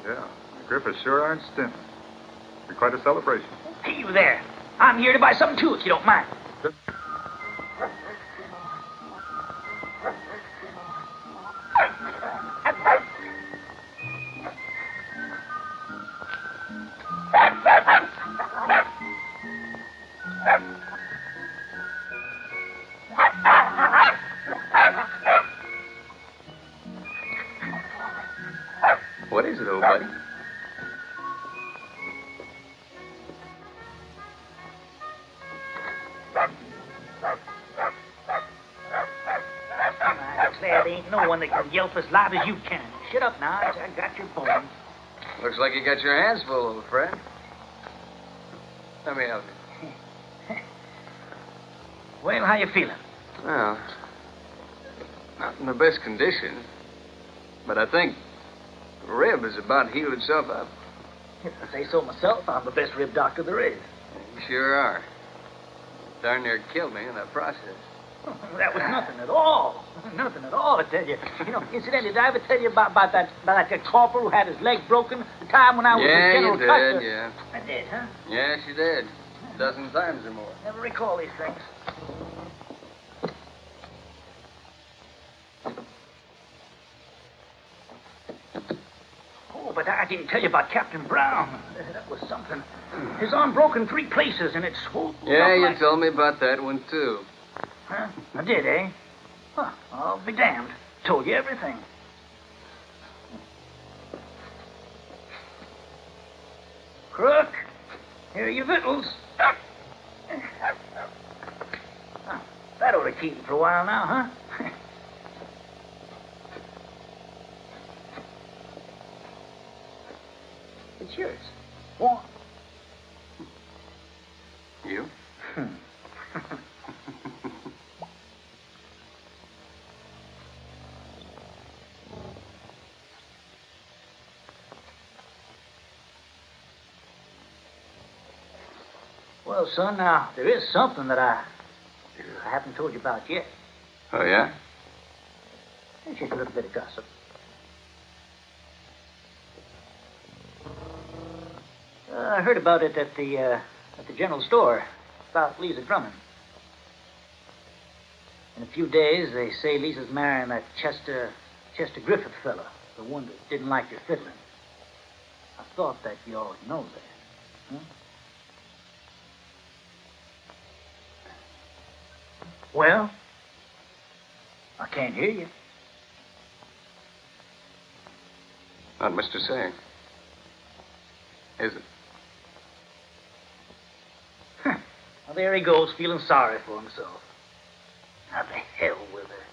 Yeah, the Griffiths sure aren't stinting. It'll be quite a celebration. Hey, you there. I'm here to buy something, too, if you don't mind. What is it, old buddy? I declare there ain't no one that can yelp as loud as you can. Shut up now. I got your bones. Looks like you got your hands full, old friend. Let me help you. Well, how you feeling? Well, not in the best condition, but I think the rib has about healed itself up. If I say so myself, I'm the best rib doctor there is. You sure are. Darn near killed me in that process. That was nothing at all. Nothing at all, I tell you. You know, incidentally, did I ever tell you about that corporal who had his leg broken the time when I was with General you Custer? did, yeah. I did, huh? Yes, you did. A dozen times or more. Never recall these things. Oh, but I didn't tell you about Captain Brown. That was something. His arm broke in 3 places, and it swelled Yeah, up you like... told me about that one, too. Huh? I did, eh? Huh, I'll be damned. Told you everything. Crook, here are your victuals. That ought to keep him for a while now, huh? It's yours. Warm. You? Well, son, now, there is something that I haven't told you about yet. Oh, yeah? It's just a little bit of gossip. I heard about it at the general store, about Lisa Drummond. In a few days, they say Lisa's marrying that Chester Griffith fella, the one that didn't like your fiddling. I thought that you already know that. Huh? Well, I can't hear you. Not much to say. Is it? Well, there he goes, feeling sorry for himself. How the hell with her?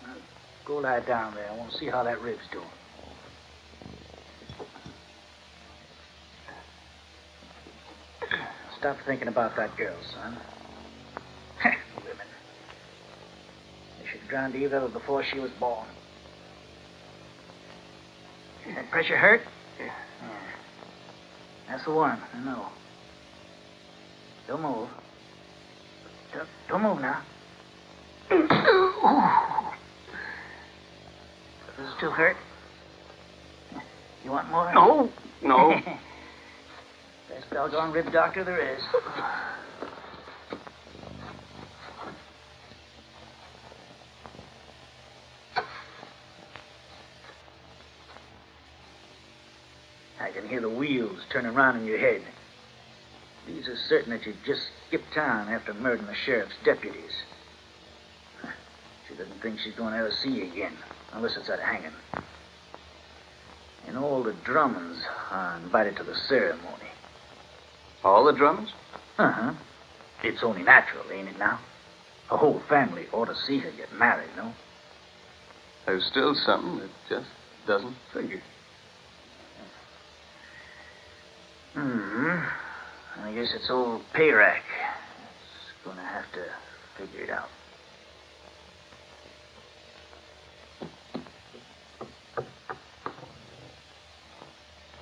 Now, go lie down there. I want to see how that rib's doing. Stop thinking about that girl, son. Women. They should have drowned either before she was born. That pressure hurt? Yeah. That's the one, I know. Don't move. Don't move now. Does it still hurt? You want more? No. No. Best doggone rib doctor there is. I can hear the wheels turning around in your head. These are certain that you just skipped town after murdering the sheriff's deputies. She doesn't think she's going to ever see you again, unless it's at hanging. And all the Drummonds are invited to the ceremony. All the Drummonds? Uh-huh. It's only natural, ain't it now? The whole family ought to see her get married, no? There's still something that just doesn't figure. I guess it's old Payrack. It's gonna have to figure it out.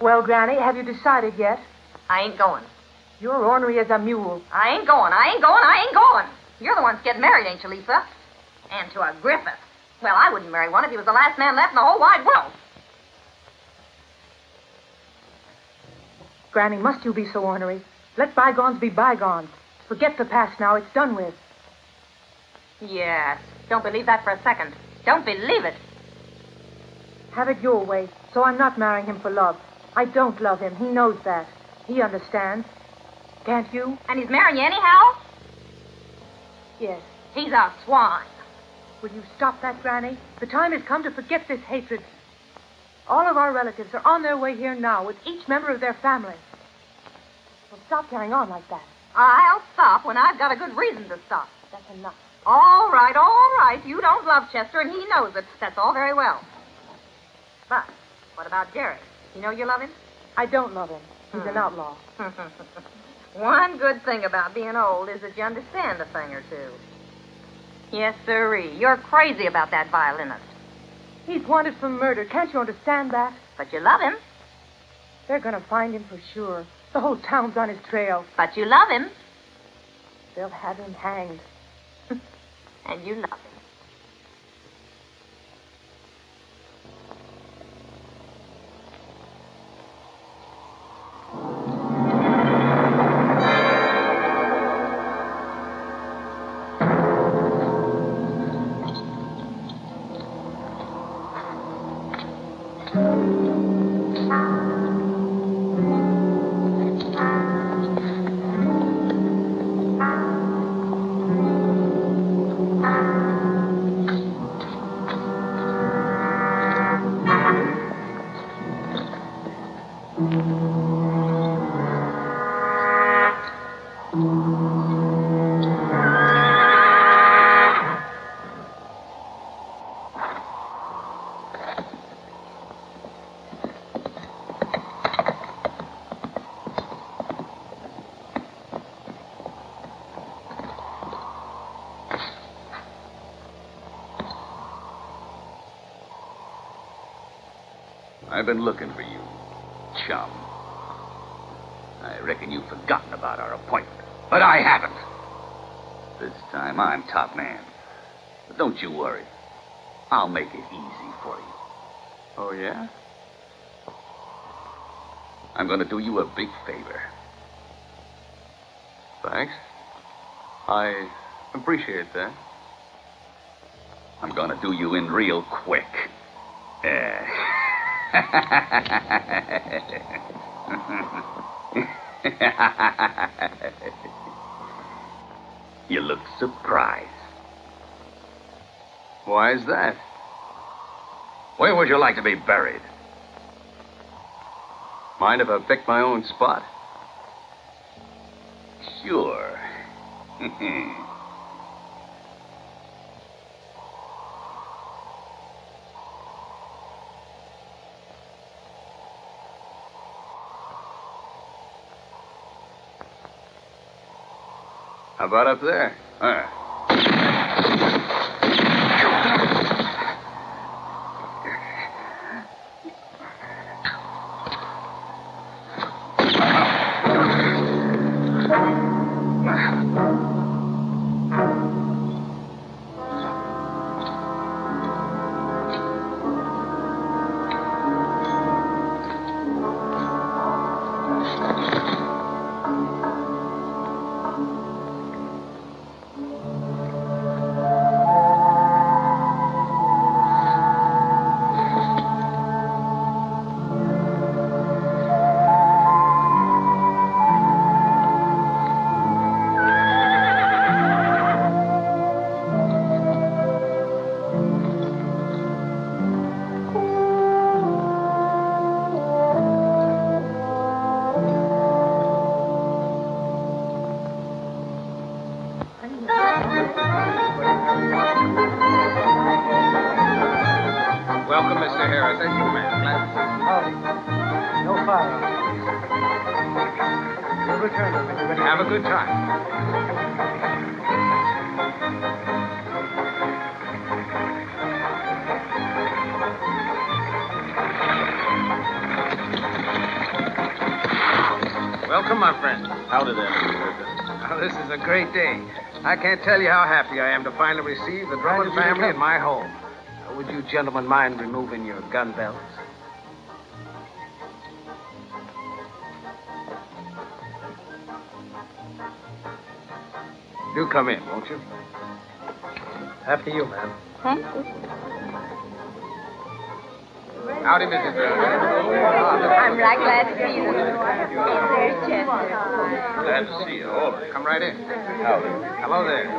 Well, Granny, have you decided yet? I ain't going. You're ornery as a mule. I ain't going. I ain't going. I ain't going. You're the one that's getting married, ain't you, Lisa? And to a Griffith. Well, I wouldn't marry one if he was the last man left in the whole wide world. Granny, must you be so ornery? Let bygones be bygones. Forget the past now. It's done with. Yes. Don't believe that for a second. Don't believe it. Have it your way, so I'm not marrying him for love. I don't love him. He knows that. He understands. Can't you? And he's marrying you anyhow? Yes. He's a swine. Will you stop that, Granny? The time has come to forget this hatred. All of our relatives are on their way here now with each member of their family. Well, stop carrying on like that. I'll stop when I've got a good reason to stop. That's enough. All right, all right. You don't love Chester, and he knows it. That's all very well. But what about Jerry? You know you love him? I don't love him. He's an outlaw. One good thing about being old is that you understand a thing or two. Yes, sirree. You're crazy about that violinist. He's wanted for murder. Can't you understand that? But you love him. They're going to find him for sure. The whole town's on his trail. But you love him. They'll have him hanged. And you love him. I've been looking for you, chum. I reckon you've forgotten about our appointment. But I haven't. This time I'm top man. But don't you worry. I'll make it easy for you. Oh, yeah? I'm going to do you a big favor. Thanks. I appreciate that. I'm going to do you in real quick. You look surprised. Why is that? Where would you like to be buried? Mind if I pick my own spot? Sure. How about up there? Welcome, Mr. Harris. Thank you, man. Glad to see you. Howdy. No fire. We'll return to it. Have a good time. Welcome, my friend. How did that? Oh, this is a great day. I can't tell you how happy I am to finally receive the Drummond family in my home. Would you gentlemen mind removing your gun belts? Do come in, won't you? After you, ma'am. Thank you. Howdy, Mrs. Brown. I'm right glad to see you. There's Chester. Glad to see you. All right. Come right in. Howdy. Hello there.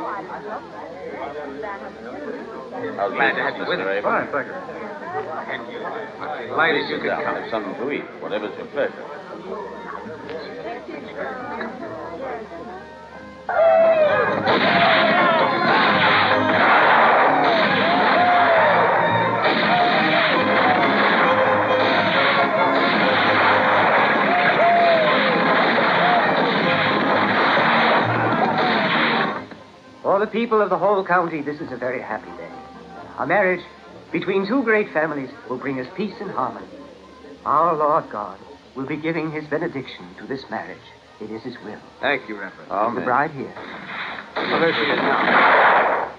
How's Glad to have you with us. Fine, thank you. Light as you Sit can down. come. Have something to eat. Whatever's your pleasure. For the people of the whole county, this is a very happy day. A marriage between two great families will bring us peace and harmony. Our Lord God will be giving his benediction to this marriage. It is his will. Thank you, Reverend. Is the bride here? Well, there she is now.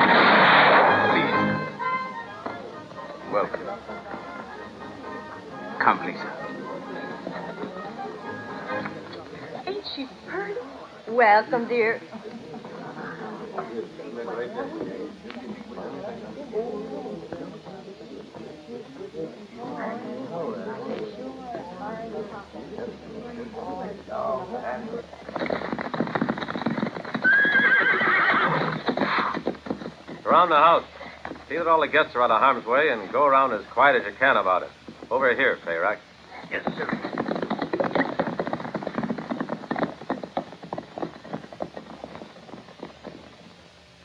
Please. Welcome. Come, Lisa. Ain't she pretty? Welcome, dear. Around the house. See that all the guests are out of harm's way and go around as quiet as you can about it. Over here, Payrack. Yes, sir.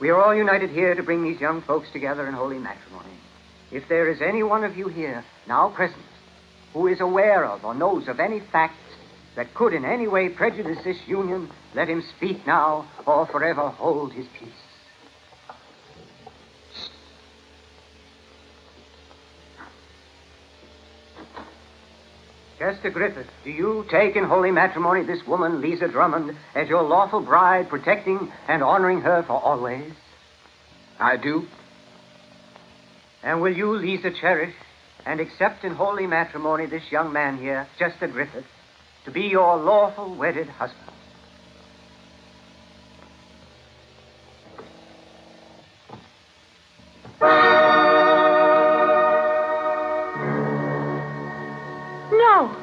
We are all united here to bring these young folks together in holy matrimony. If there is any one of you here, now present, who is aware of or knows of any facts that could in any way prejudice this union, let him speak now or forever hold his peace. Chester Griffith, do you take in holy matrimony this woman, Lisa Drummond, as your lawful bride, protecting and honoring her for always? I do. And will you, Lisa, cherish and accept in holy matrimony this young man here, Chester Griffith, to be your lawful wedded husband? No.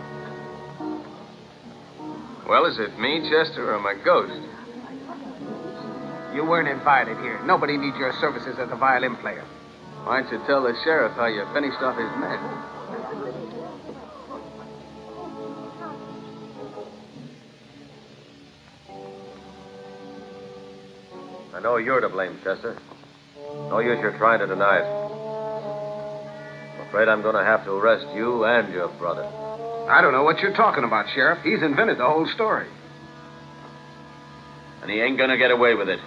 Well, is it me, Chester, or my ghost? You weren't invited here. Nobody needs your services as a violin player. Why don't you tell the sheriff how you finished off his men? I know you're to blame, Chester. No use you're trying to deny it. I'm afraid I'm going to have to arrest you and your brother. I don't know what you're talking about, Sheriff. He's invented the whole story. And he ain't gonna get away with it.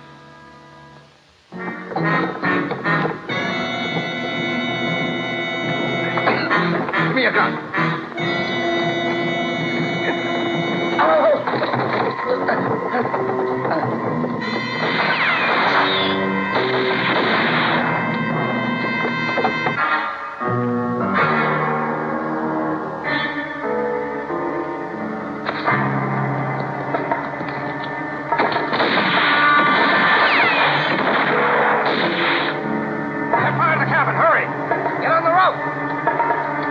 Give me a gun. They're firing the cabin. Hurry. Get on the rope.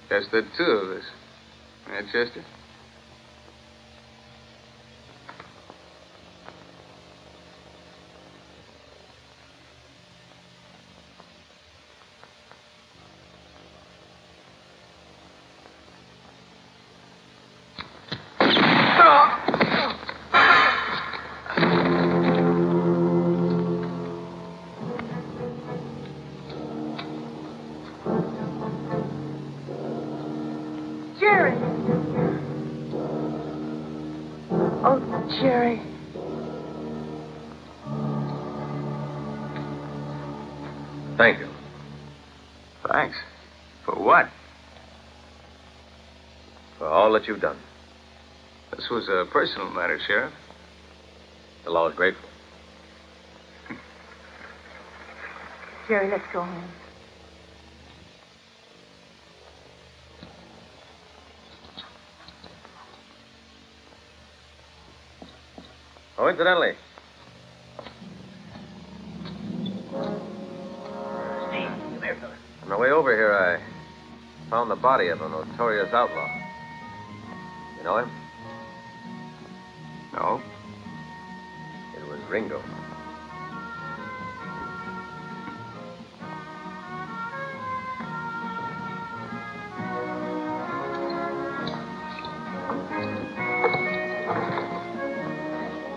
Just the two of us. Yeah, Chester? Jerry! Oh, Jerry. Thank you. Thanks. For what? For all that you've done. This was a personal matter, Sheriff. The law is grateful. Jerry, let's go home. Oh, incidentally. Steve, come here, fella. On the way over here, I found the body of a notorious outlaw. You know him? No. It was Ringo.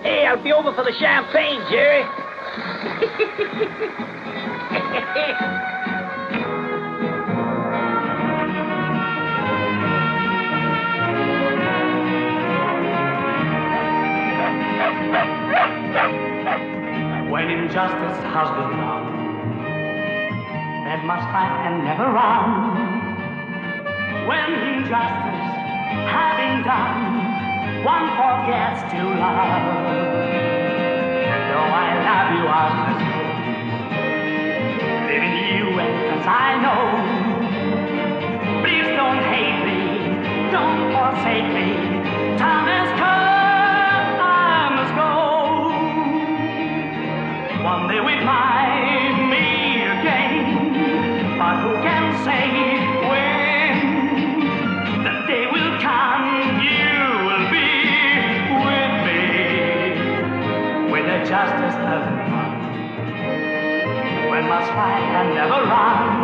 Hey, I'll be over for the champagne, Jerry. When injustice has been done, men must fight and never run. When injustice has been done, one forgets to love. Though I love you, I must go. Leaving you as I know. Please don't hate me, don't forsake me. Time has come, I must go. One day we might meet again, but who can say when? The day will come, you will be with me, with the justice of the one. When must fight and never run.